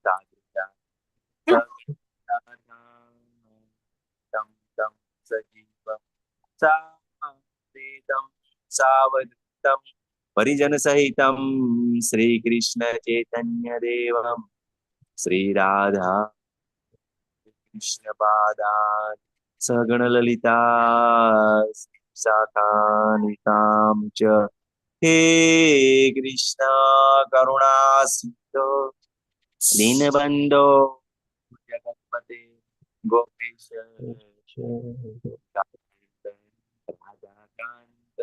तं तं सजीवं सामवेदं सावधूतं परिजनसहितं श्रीकृष्णचैतन्यदेवं श्रीराधा कृष्णपादान् सगणललिता शाखान्वितां च हे कृष्ण करुणा सिन्धो दीनबन्धो जगत्पते गोपीश राधाकान्त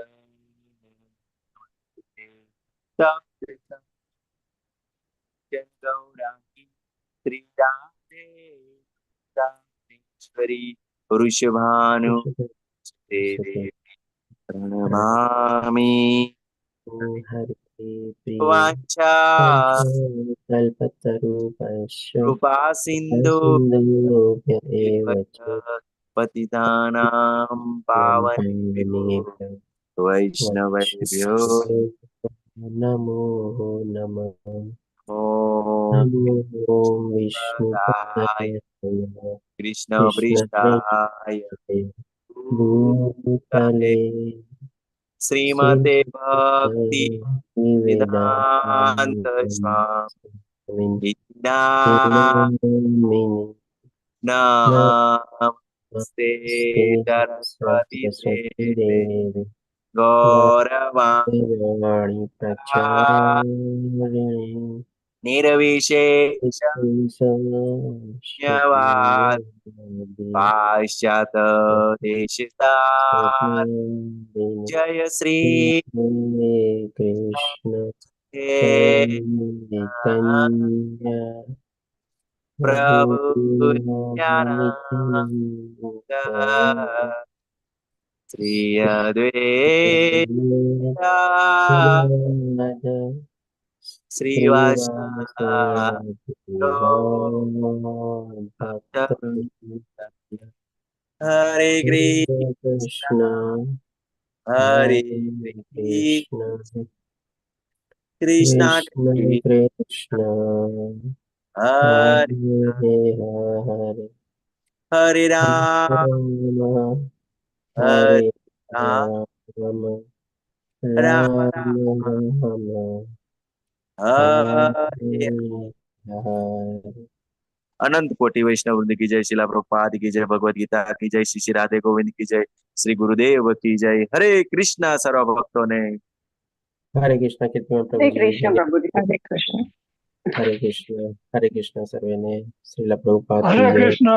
गौरांगी श्रीराधे रामेश्वरी वृषभानु ते देवी प्रणमामि वाञ्छा कल्पतरुपश्च कृपा सिन्धु एव च पतितानां पावनेभ्यो वैष्णवेभ्यो नमो नमः। ॐ नमो विष्णुपदाय कृष्ण पृष्ठाय कृष्णपृष्ठाय भूतले श्रीमते भक्ति वेदांत श्रीमद्भक्तिवेदान्त स्वामी स्वामिनि नमस्ते सरस्वती सरस्वती देवे देवी गौरवाणी गौरवाणी प्रचारिणी निर्विशेष धन्यवाद पाश्चात देशतार जय श्री कृष्ण चैतन्य चैतन्य प्रभु नित्यानंद नित्यानंद श्री अद्वैत श्रीवासादि हरे कृष्ण कृष्ण हरे कृष्ण कृष्ण कृष्ण कृष्ण हरे हरे हरे हरे राम हरे हरे राम राम राम राम राम राम हरे हरे। अनंत कोटि वैष्णव वृंद की जय, शिला प्रभुपाद की जय, भगवद गीता की जय, श्री श्री राधे गोविंद की जय, श्री गुरुदेव की जय। हरे कृष्णा सर्व भक्तों ने। हरे कृष्ण कितने प्रभु हरे जी कृष्ण प्रभु जी। हरे कृष्ण। हरे कृष्ण सर्वे ने श्रील प्रभुपाद की हरे जय। कृष्ण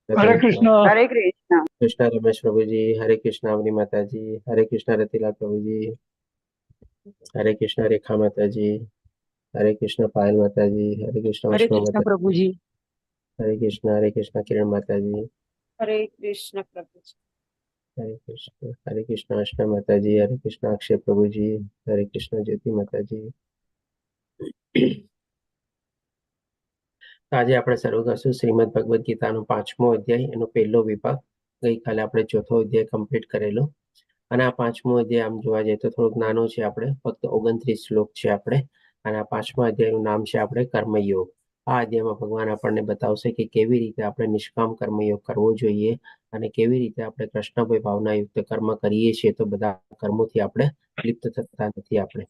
हरे कृष्ण हरे कृष्ण। कृष्ण रमेश प्रभु जी, हरे कृष्ण अवनी माता जी, हरे कृष्ण रतिलाल प्रभु जी, हरे कृष्ण रेखा माता जी, हरे कृष्ण पायल माता जी, हरे कृष्ण हरे वैष्णव कृष्ण माता प्रभु जी, जी। हरे कृष्ण किरण माता जी, हरे कृष्ण प्रभु जी। हरे कृष्ण अष्टा माता जी, हरे कृष्ण अक्षय प्रभु जी, हरे कृष्ण ज्योति माता जी। આજે આપણે શરૂ કરશું શ્રીમદ ભગવદ ગીતાનો 5મો અધ્યાય, એનો પહેલો વિભાગ. ગઈકાલે આપણે ચોથો અધ્યાય કમ્પ્લીટ કરેલો અને આ 5મો અધ્યાય આમ જોવા જઈએ તો થોડોક નાનો છે, આપણે ફક્ત 29 શ્લોક છે આપણે. અને આ 5મા અધ્યાયનું નામ છે આપણે કર્મયોગ. આ અધ્યાયમાં ભગવાન આપણને બતાવશે કે કેવી રીતે આપણે નિષ્કામ કર્મયોગ કરવો જોઈએ અને કેવી રીતે આપણે કૃષ્ણભય ભાવનાયુક્ત કર્મ કરીએ છીએ તો બધા કર્મોથી આપણે લિપ્ત થતા નથી આપણે.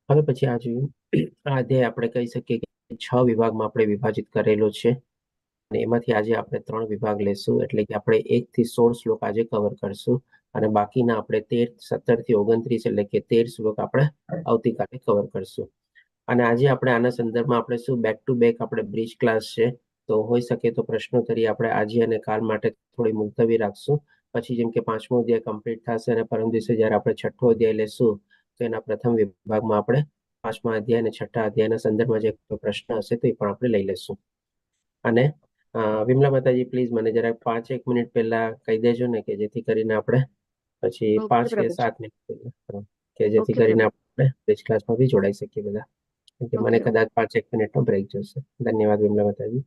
હવે પછી આ જોયું, આ અધ્યાય આપણે કહી શકીએ કે 6 વિભાગમાં આપણે વિભાજિત કરેલો છે અને એમાંથી આજે આપણે 3 વિભાગ લેશું, એટલે કે આપણે 1 થી 16 શ્લોક આજે કવર કરશું અને બાકીના આપણે 17 થી 29 એટલે કે 13 શ્લોક આપણે આવતીકાલે કવર કરશું. અને આજે આપણે આના સંદર્ભમાં આપણે શું બેક ટુ બેક આપણે બ્રિજ ક્લાસ છે, તો હોઈ શકે તો પ્રશ્નોત્તરી આપણે આજે અને કાલ માટે થોડી મુલતવી રાખશું. પછી જેમ કે 5મો અધ્યાય કમ્પ્લીટ થશે અને પરમ દિવસે જ્યારે આપણે 6થો અધ્યાય લેશું તો એના પ્રથમ વિભાગમાં આપણે 5મા અધ્યાય અને 6થા અધ્યાયના સંદર્ભમાં જે પ્રશ્ન હશે તો એ પણ આપણે લઈ લેશું. અને વિમલા માતાજી પ્લીઝ મને જરાક 5-1 મિનિટ પહેલા કહી દેજો ને, કે જેથી કરીને આપણે પછી 5 કે 7 મિનિટ પહેલા કે જેથી કરીને આપણે બ્રિજ ક્લાસમાં બી જોડાઈ શકીએ બધા, કે મને કદાચ 5-1 મિનિટનો બ્રેક જોશે. ધન્યવાદ વિમલા માતાજી.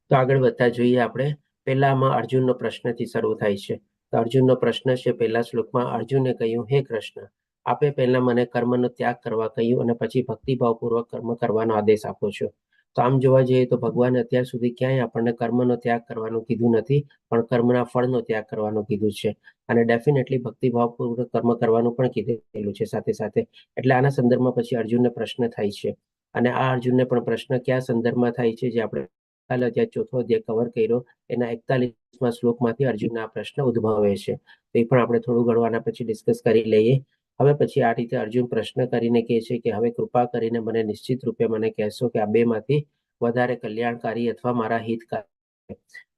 તો આગળ વધતા જોઈએ આપણે. પહેલામાં અર્જુનનો પ્રશ્નથી શરૂ થાય છે. તો અર્જુનનો પ્રશ્ન છે પહેલા શ્લોકમાં. અર્જુને કહ્યું, હે કૃષ્ણ, આપે પહેલા મને કર્મનો ત્યાગ કરવા કહ્યું અને પછી ભક્તિભાવપૂર્વક કર્મ કરવાનો આદેશ આપો છો. તો આમ જોવા જઈએ તો ભગવાને અત્યાર સુધી ક્યાંય આપણને કર્મનો ત્યાગ કરવાનું કીધું નથી, પણ કર્મના ફળનો ત્યાગ કરવાનું કીધું છે. અને ડેફિનેટલી ભક્તિભાવપૂર્વક કર્મ કરવાનું પણ કીધેલું છે સાથે સાથે. એટલે આના સંદર્ભમાં પછી અર્જુનને પ્રશ્ન થાય છે. અને આ અર્જુનને પણ પ્રશ્ન કયા સંદર્ભમાં થાય છે, જે આપણે કાલે અત્યારે ચોથો અધ્યાય કવર કર્યો એના 41મા શ્લોકમાંથી અર્જુનને આ પ્રશ્ન ઉદ્ભવે છે. તો એ પણ આપણે થોડું ઘણું આના પછી ડિસ્કસ કરી લઈએ. હવે પછી આ રીતે અર્જુન પ્રશ્ન કરીને કહે છે કે હવે કૃપા કરીને મને નિશ્ચિત રૂપે મને કહેશો કે આ બેમાંથી વધારે કલ્યાણકારી અથવા મારા હિતકારી.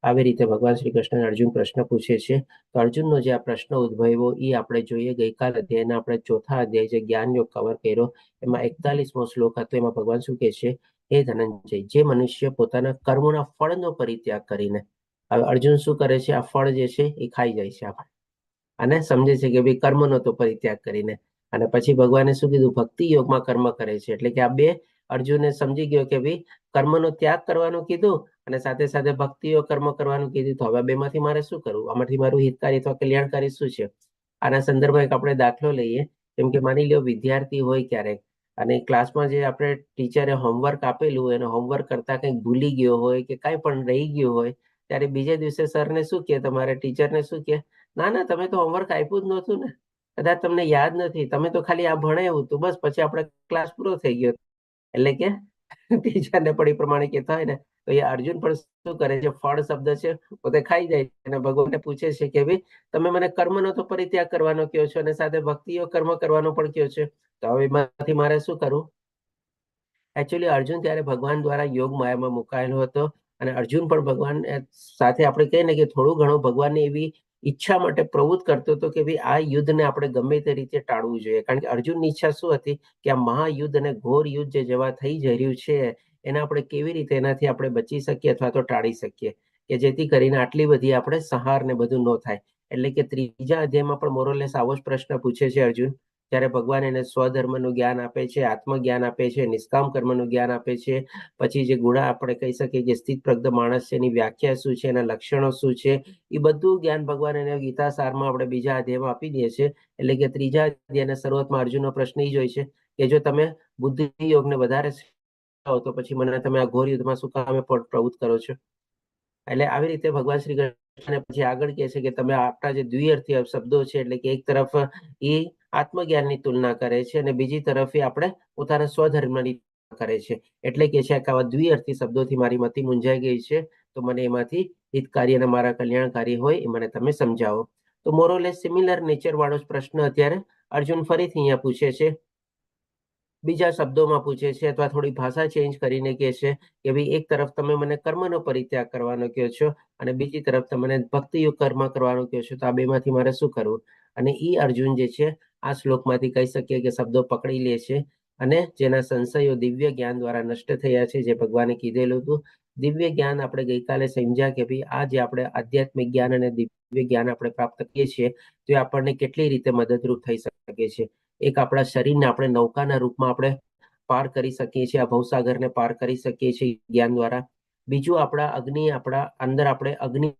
આવી રીતે ભગવાન શ્રી કૃષ્ણ અર્જુન પ્રશ્ન પૂછે છે. તો અર્જુનનો જે આ પ્રશ્ન ઉદ્ભવ્યો એ આપણે જોઈએ ગઈકાલ અધ્યાયના આપણે ચોથા અધ્યાય જે જ્ઞાન યોગ કવર કર્યો એમાં 41મો શ્લોક હતો. એમાં ભગવાન શું કહે છે, હે ધનંજય, જે મનુષ્ય પોતાના કર્મોના ફળનો પરિત્યાગ કરીને, હવે અર્જુન શું કરે છે, આ ફળ જે છે એ ખાઈ જાય છે આપણે અને સમજે છે કે ભાઈ કર્મનો તો પરિત્યાગ કરીને, અને પછી ભગવાને શું કીધું, ભક્તિ યોગમાં કર્મ કરે છે. એટલે કે આ બે અર્જુને સમજી ગયો કે ભાઈ કર્મનો ત્યાગ કરવાનું કીધું અને સાથે સાથે ભક્તિ યોગ કર્મ કરવાનું કીધું. તો હવે બેમાંથી મારે શું કરવું, આમાંથી મારું હિતકારી અથવા કલ્યાણકારી શું છે. આના સંદર્ભમાં એક આપણે દાખલો લઈએ. જેમ કે માની લો વિદ્યાર્થી હોય ક્યારેક અને ક્લાસમાં જે આપણે ટીચરે હોમવર્ક આપેલું એને હોમવર્ક કરતા કંઈક ભૂલી ગયો હોય કે કાંઈ પણ રહી ગયું હોય, ત્યારે બીજે દિવસે સરને શું કહે, તમારે ટીચરને શું કહે, ના ના તમે તો હોમવર્ક આપ્યું જ નહોતું ને, કદાચ તમને યાદ નથી, તમે તો ખાલી આ ભણાવ્યું હતું બસ, પછી આપણે ક્લાસ પૂરો થઈ ગયો. એટલે કે ટીચરને પણ એ પ્રમાણે કહેતા હોય ને, તો એ અર્જુન પણ શું કરે છે, ફળ શબ્દ છે પોતે ખાઈ જાય છે અને ભગવાનને પૂછે છે કે ભાઈ તમે મને કર્મનો તો પરિત્યાગ કરવાનો કહો છો અને સાથે ભક્તિઓ કર્મ કરવાનો પણ કહો છો, તો હવે એમાંથી મારે શું કરવું. એકચ્યુઅલી અર્જુન ત્યારે ભગવાન દ્વારા યોગ માયામાં મુકાયેલો હતો અને અર્જુન પણ ભગવાન સાથે આપણે કહીએ ને કે થોડું ઘણું ભગવાનની એવી ઈચ્છા માટે પ્રવૃત્ત કરતો હતો કે ભાઈ આ યુદ્ધને આપણે ગમે તે રીતે ટાળવું જોઈએ. કારણ કે અર્જુનની ઈચ્છા શું હતી કે આ મહાયુદ્ધ અને ઘોર યુદ્ધ જે જવા થઈ જઈ રહ્યું છે એને આપણે કેવી રીતે એનાથી આપણે બચી શકીએ અથવા તો ટાળી શકીએ, કે જેથી કરીને આટલી બધી આપણે સંહાર ને બધું ન થાય. એટલે કે ત્રીજા અધ્યાયમાં પણ મોરોલેસ આવો જ પ્રશ્ન પૂછે છે અર્જુન. ત્યારે ભગવાન એને સ્વધર્મનું જ્ઞાન આપે છે, આત્મજ્ઞાન આપે છે, નિષ્કામ કર્મનું જ્ઞાન આપે છે. પછી જે ગુણા આપણે કહી શકીએ કે સ્થિત પ્રજ્ઞ માણસ છે એની વ્યાખ્યા શું છે, એના લક્ષણો શું છે, એ બધું જ્ઞાન ભગવાન એને ગીતા સારમાં આપણે બીજા અધ્યાયમાં આપી દે છે. એટલે કે ત્રીજા અધ્યાયના શરૂઆતમાં અર્જુનનો પ્રશ્ન એ જ હોય છે કે જો તમે બુદ્ધિ યોગને વધારે તો પછી મને તમે આ ઘોર યુદ્ધમાં શું કામે પ્રવૃત્ત કરો છો. એટલે આવી રીતે ભગવાન શ્રી કૃષ્ણ પછી આગળ કહે છે કે તમે આપણા જે દ્વિઅર્થી શબ્દો છે, એટલે કે એક તરફ એ આત્મજ્ઞાનની તુલના કરે છે અને બીજી તરફ આપણે પોતાના સ્વધર્મની કરે છે. એટલે કે છે કે આવા દ્વિઅર્થી શબ્દોથી મારી મતિ મૂંઝાઈ ગઈ છે, તો મને એમાંથી હિતકારી અને મારા કલ્યાણકારી હોય એ મને તમે સમજાવો. તો મોરોલેસ સિમિલર નેચર વાળો પ્રશ્ન અત્યારે અર્જુન ફરીથી અહીંયા પૂછે છે, બીજા શબ્દોમાં પૂછે છે અથવા થોડી ભાષા ચેન્જ કરીને કહે છે કે ભાઈ એક તરફ તમે મને કર્મનો પરિત્યાગ કરવાનો કહો છો અને બીજી તરફ તમે મને ભક્તિયુક્ત કર્મ કરવાનું કહો છો, તો આ બેમાંથી મારે શું કરવું. અને એ અર્જુન જે છે આ શ્લોકમાંથી કહી શકીએ કે શબ્દો પકડી લે છે અને જેના સંશયો દિવ્ય જ્ઞાન દ્વારા નષ્ટ થયા છે, જે ભગવાને કીધેલું હતું. દિવ્ય જ્ઞાન આપણે ગઈકાલે સમજ્યા કે ભાઈ આ જે આપણે આધ્યાત્મિક જ્ઞાન અને દિવ્ય જ્ઞાન આપણે પ્રાપ્ત કરીએ છીએ તો એ આપણને કેટલી રીતે મદદરૂપ થઈ શકે છે. એક આપણા શરીરને આપણે નૌકાના રૂપમાં આપણે પાર કરી શકીએ છીએ, આ ભવસાગરને પાર કરી શકીએ છીએ જ્ઞાન દ્વારા. બીજું આપણા અંદર આપણે અગ્નિ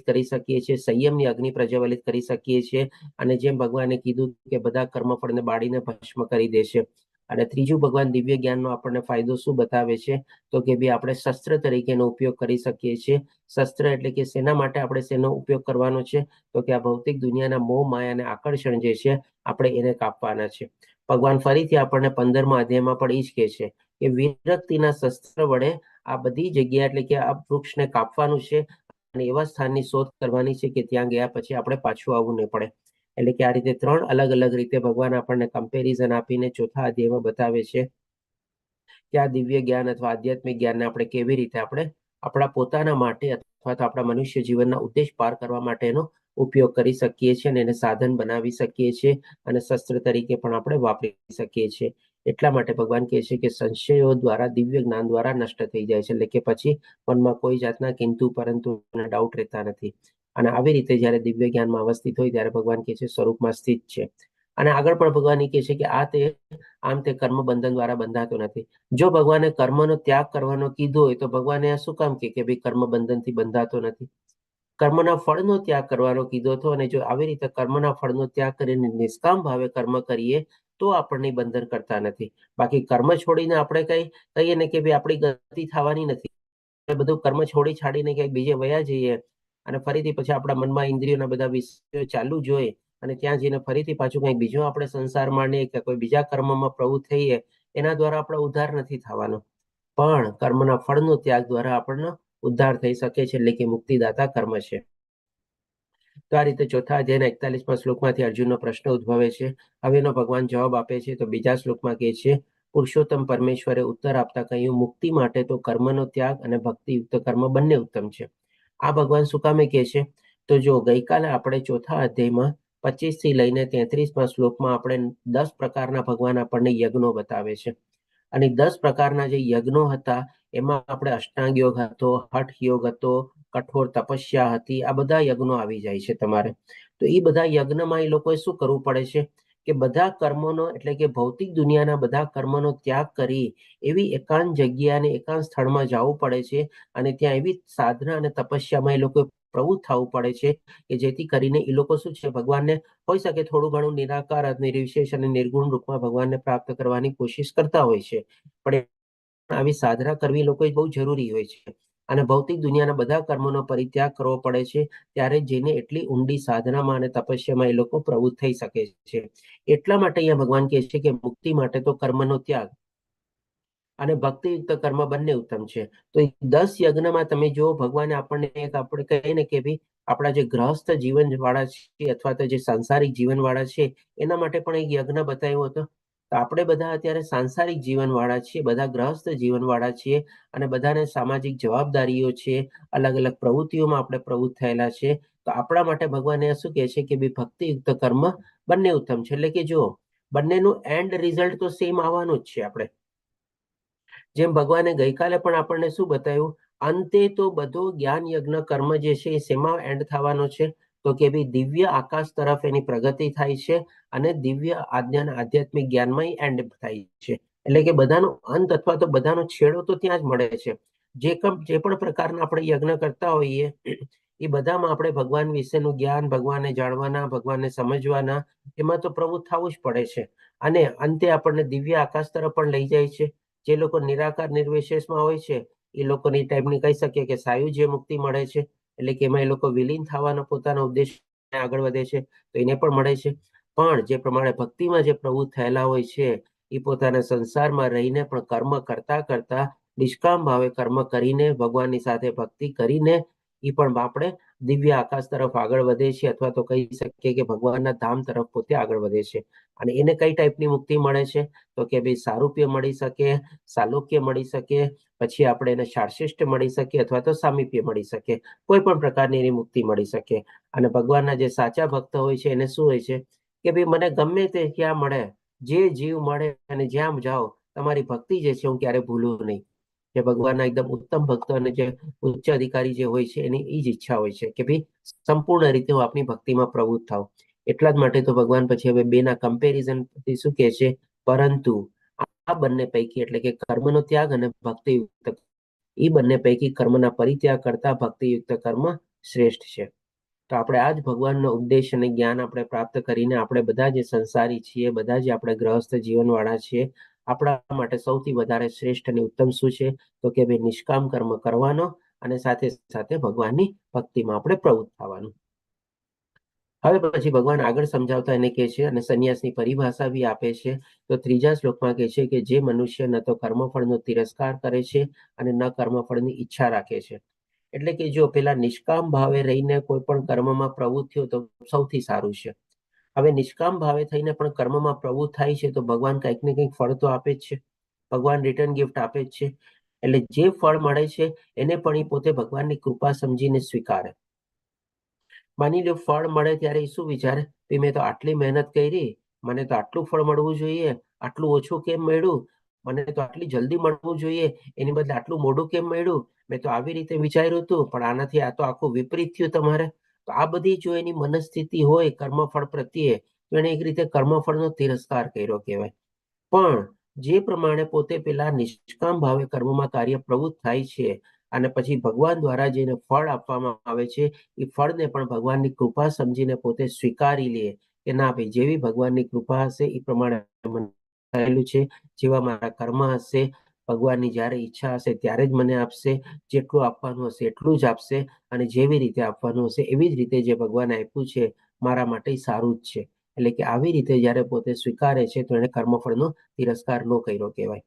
કરી શકીએ છીએ, સંયમની અગ્નિ પ્રજ્વલિત કરી શકીએ છીએ અને જેમ ભગવાને કીધું કે બધા કર્મફળને બાળીને ભસ્મ કરી દે છે. અને ત્રીજું ભગવાન દિવ્ય જ્ઞાનનો આપણને ફાયદો શું બતાવે છે, તો કે ભાઈ આપણે શસ્ત્ર તરીકેનો ઉપયોગ કરી શકીએ છીએ. શસ્ત્ર એટલે કે શેના માટે આપણે શેનો ઉપયોગ કરવાનો છે, તો કે આ ભૌતિક દુનિયાના મોહ માયા અને આકર્ષણ જે છે આપણે એને કાપવાના છે. ભગવાન ફરીથી આપણને 15મા અધ્યાયમાં પણ એ જ કહે છે કે વિરક્તિના શસ્ત્ર વડે આ બધી જગ્યા એટલે કે આ વૃક્ષને કાપવાનું છે અને એવા સ્થાનની શોધ કરવાની છે કે ત્યાં ગયા પછી આપણે પાછું આવવું નહીં પડે. એટલે કે આ રીતે 3 અલગ અલગ રીતે ભગવાન આપણને કમ્પેરિઝન આપીને ચોથા અધ્યાયમાં બતાવે છે કે આ દિવ્ય જ્ઞાન અથવા આધ્યાત્મિક જ્ઞાનને આપણે કેવી રીતે આપણે આપણા પોતાના માટે અથવા તો આપણા મનુષ્ય જીવનના ઉદ્દેશ પાર કરવા માટેનો ઉપયોગ કરી શકીએ છીએ અને એને સાધન બનાવી શકીએ છીએ અને શસ્ત્ર તરીકે પણ આપણે વાપરી શકીએ છીએ. એટલા માટે ભગવાન કહે છે કે સંશયો દ્વારા દિવ્ય જ્ઞાન દ્વારા નષ્ટ થઈ જાય છે. એટલે કે પછી મનમાં કોઈ જાતના કિંતુ પરંતુ ડાઉટ રહેતા નથી. અને આવી રીતે જ્યારે દિવ્ય જ્ઞાનમાં અવસ્થિત હોય ત્યારે ભગવાન કહે છે સ્વરૂપમાં સ્થિત છે. અને આગળ પણ ભગવાન કહે છે કે આમ તે કર્મ બંધન દ્વારા બંધાતો નથી. જો ભગવાને કર્મનો ત્યાગ કરવાનો કીધો હોય તો ભગવાને શું કામ કે ભાઈ કર્મ બંધનથી બંધાતો નથી. કર્મના ફળનો ત્યાગ કરવાનો કીધો હતો, અને જો આવી રીતે કર્મના ફળનો ત્યાગ કરીને નિષ્કામ ભાવે કર્મ કરીએ તો આપણને બંધન કરતા નથી. બાકી કર્મ છોડીને આપણે કહીએ ને કે ભાઈ આપણી ગતિ થવાની નથી, બધું કર્મ છોડી છાડીને ક્યાંક બીજે વયા જઈએ અને ફરીથી પછી આપણા મનમાં ઇન્દ્રિયોના બધા વિષયો ચાલુ જોઈએ અને ત્યાં જઈને ફરીથી પાછું કંઈક બીજું આપણે સંસાર માણીએ કે કોઈ બીજા કર્મમાં પ્રવૃત્ત થઈએ, એના દ્વારા આપણો ઉદ્ધાર નથી થવાનો. પણ કર્મના ફળનો ત્યાગ દ્વારા આપણને ઉદ્ધાર થઈ શકે છે, એટલે કે મુક્તિદાતા કર્મ છે. તો આ રીતે ચોથા અધ્યાયના 41મા શ્લોકમાંથી અર્જુનનો પ્રશ્ન ઉદ્ભવે છે. હવે એનો ભગવાન જવાબ આપે છે. તો બીજા શ્લોકમાં કહે છે, પુરુષોત્તમ પરમેશ્વરે ઉત્તર આપતા કહ્યું, મુક્તિ માટે તો કર્મનો ત્યાગ અને ભક્તિયુક્ત કર્મ બંને ઉત્તમ છે. આ ભગવાન શું કામે કહે છે? તો જો ગઈકાલે આપણે ચોથા અધ્યાયમાં 25 થી લઈને 33મા શ્લોકમાં આપણે 10 પ્રકારના ભગવાન આપણને યજ્ઞો બતાવે છે. અને 10 પ્રકારના જે યજ્ઞો હતા એમાં આપણે અષ્ટાંગ યોગ હતો, હઠ યોગ હતો, કઠોર તપસ્યા હતી, આ બધા યજ્ઞો આવી જાય છે તમારે. તો એ બધા યજ્ઞમાં એ લોકોએ શું કરવું પડે છે કે બધા કર્મોનો, એટલે કે ભૌતિક દુનિયાના બધા કર્મનો ત્યાગ કરી એવી એકાંત જગ્યાને એકાંત સ્થળમાં જવું પડે છે અને ત્યાં એવી સાધના અને તપસ્યામાં એ લોકો પ્રવૃત્ત થવું પડે છે કે જેથી કરીને એ લોકો શું છે, ભગવાનને હોઈ શકે થોડું ઘણું નિરાકાર, નિર્વિશેષ અને નિર્ગુણ રૂપમાં ભગવાનને પ્રાપ્ત કરવાની કોશિશ કરતા હોય છે, પણ આવી સાધના કરવી લોકો બહુ જરૂરી હોય છે. અને ભૌતિક દુનિયાના બધા કર્મોનો પરિત્યાગ કરવો પડે છે, ત્યારે જેને એટલી ઊંડી સાધનામાં અને તપસ્યામાં એ લોકો પ્રવૃત્ત થઈ શકે છે. એટલા માટે અહીંયા ભગવાન કહે છે કે મુક્તિ માટે તો કર્મનો ત્યાગ અને ભક્તિયુક્ત કર્મ બંને ઉત્તમ છે. તો 10 યજ્ઞમાં તમે જો ભગવાને આપણને આપણે કહીએ ને કે ભાઈ આપણા જે ગ્રહસ્થ જીવન વાળા છે અથવા તો જે સાંસારિક જીવન વાળા છે એના માટે પણ એક યજ્ઞ બતાવ્યો હતો. તો આપણે બધા અત્યારે સાંસારિક જીવન વાળા છીએ, બધા ગ્રહસ્થ જીવન વાળા છીએ અને બધાને સામાજિક જવાબદારીઓ છે, અલગ અલગ પ્રવૃત્તિઓમાં આપણે પ્રવૃત્ત થયેલા છે. તો આપણા માટે ભગવાન શું કહે છે કે ભાઈ ભક્તિયુક્ત કર્મ બંને ઉત્તમ છે. એટલે કે જો બંનેનું એન્ડ રિઝલ્ટ તો સેમ આવવાનું જ છે. આપણે જેમ ભગવાને ગઈકાલે પણ આપણને શું બતાવ્યું, અંતે તો બધો જ્ઞાન યજ્ઞ કર્મ જે છે એ શેમાં એન્ડ થવાનો છે? તો કે ભાઈ દિવ્ય આકાશ તરફ એની પ્રગતિ થાય છે અને દિવ્ય આધ્યાત્મિક જ્ઞાનમાં એન્ડ થાય છે. એટલે કે બધાનો અંત અથવા તો બધાનો છેડો તો ત્યાં જ મળે છે. જે પણ પ્રકારના આપણે યજ્ઞ કરતા હોઈએ એ બધામાં આપણે ભગવાન વિશેનું જ્ઞાન, ભગવાનને જાણવાના, ભગવાનને સમજવાના, એમાં તો પ્રવૃત્ત થવું જ પડે છે. અને અંતે આપણને દિવ્ય આકાશ તરફ પણ લઈ જાય છે. જે લોકો નિરાકાર નિર્વિશેષમાં હોય છે એ લોકોની ટાઈપની કહી શકીએ કે સાયુજ્ય મુક્તિ મળે છે, એટલે કે એમાં એ લોકો વિલીન થવાનો પોતાનો ઉદ્દેશ આગળ વધે છે, તો એને પણ મળે છે. પણ જે પ્રમાણે ભક્તિમાં જે પ્રવૃત્ત થયેલા હોય છે એ પોતાના સંસારમાં રહીને પણ કર્મ કરતા કરતા નિષ્કામ ભાવે કર્મ કરીને ભગવાનની સાથે ભક્તિ કરીને એ પણ આપણે દિવ્ય આકાશ તરફ આગળ વધે છે, અથવા તો કહી શકીએ કે ભગવાનના ધામ તરફ પોતે આગળ વધે છે. અને એને કઈ ટાઈપની મુક્તિ મળે છે? તો કે ભાઈ સારૂપ્ય મળી શકે, સાલોક્ય મળી શકે, પછી આપણે એને શાર્શિષ્ટ મળી શકે અથવા તો સામીપ્ય મળી શકે, કોઈ પણ પ્રકારની એની મુક્તિ મળી શકે. અને ભગવાનના જે સાચા ભક્ત હોય છે એને શું હોય છે કે ભાઈ મને ગમે તે ક્યાં મળે, જે જીવ મળે અને જ્યાં જાઓ, તમારી ભક્તિ જે છે હું ક્યારે ભૂલું નહીં. જે ભગવાનના એકદમ ઉત્તમ ભક્તો અને જે ઉચ્ચ અધિકારી જે હોય છે એની એ જ ઈચ્છા હોય છે કે ભાઈ સંપૂર્ણ રીતે હું આપણી ભક્તિમાં પ્રવૃત્ત થાવ. એટલા જ માટે તો ભગવાન પછી હવે બેના કમ્પેરિઝન શું કહે છે, પરંતુ આ બંને પૈકી એટલે કે કર્મનો ત્યાગ અને ભક્તિયુક્ત એ બંને પૈકી કર્મના પરિત્યાગ કરતા ભક્તિયુક્ત કર્મ શ્રેષ્ઠ છે. તો આપણે આ જ ભગવાનનો ઉપદેશ અને જ્ઞાન આપણે પ્રાપ્ત કરીને આપણે બધા જે સંસારી છીએ, બધા જે આપણે ગ્રહસ્થ જીવનવાળા છીએ, આપણા માટે સૌથી વધારે શ્રેષ્ઠ અને ઉત્તમ શું છે? તો કે ભાઈ નિષ્કામ કર્મ કરવાનો અને સાથે સાથે ભગવાનની ભક્તિમાં આપણે પ્રવૃત્ત થવાનું. હવે પછી ભગવાન આગળ સમજાવતા એને કહે છે અને સંન્યાસની પરિભાષા બી આપે છે. તો ત્રીજા શ્લોકમાં કહે છે કે જે મનુષ્ય ન તો કર્મફળનો તિરસ્કાર કરે છે અને ન કર્મફળની ઈચ્છા રાખે છે. એટલે કે જો પેલા નિષ્કામ ભાવે રહીને કોઈ પણ કર્મમાં પ્રવૃત્ત થયો તો સૌથી સારું છે. હવે નિષ્કામ ભાવે થઈને પણ કર્મમાં પ્રવૃત્ત થાય છે તો ભગવાન કંઈક ને કંઈક ફળ તો આપે જ છે. ભગવાન રિટર્ન ગિફ્ટ આપે જ છે. એટલે જે ફળ મળે છે એને પણ એ પોતે ભગવાનની કૃપા સમજીને સ્વીકારે. માની લો ફળ મળે ત્યારે શું વિચારે, મેં તો આટલી મહેનત કરી, મને તો આટલું ફળ મળવું જોઈએ, આટલું ઓછું કેમ મળ્યું, મને તો આટલી જલ્દી મળવું જોઈએ, એની બદલે આટલું મોડું કેમ મળ્યું, મેં તો આવી રીતે વિચાર્યું હતું પણ આનાથી આ તો આખું વિપરીત થયું તમારે. તો આ બધી જો એની મનસ્થિતિ હોય કર્મફળ પ્રત્યે, તો એને એક રીતે કર્મફળનો તિરસ્કાર કર્યો કહેવાય. પણ જે પ્રમાણે પોતે પેલા નિષ્કામ ભાવે કર્મમાં કાર્ય પ્રવૃત્ત થાય છે અને પછી ભગવાન દ્વારા જેને ફળ આપવામાં આવે છે એ ફળને પણ ભગવાનની કૃપા સમજીને પોતે સ્વીકારી લે કે ના ભાઈ, જેવી ભગવાનની કૃપા હશે એ પ્રમાણે મને થયેલું છે, જેવા મારા કર્મ હશે, ભગવાનની જ્યારે ઈચ્છા હશે ત્યારે જ મને આપશે, જેટલું આપવાનું હશે એટલું જ આપશે, અને જેવી રીતે આપવાનું હશે એવી જ રીતે જે ભગવાને આપ્યું છે મારા માટે સારું જ છે. એટલે કે આવી રીતે જ્યારે પોતે સ્વીકારે છે તો એને કર્મફળનો તિરસ્કાર ન કર્યો કહેવાય.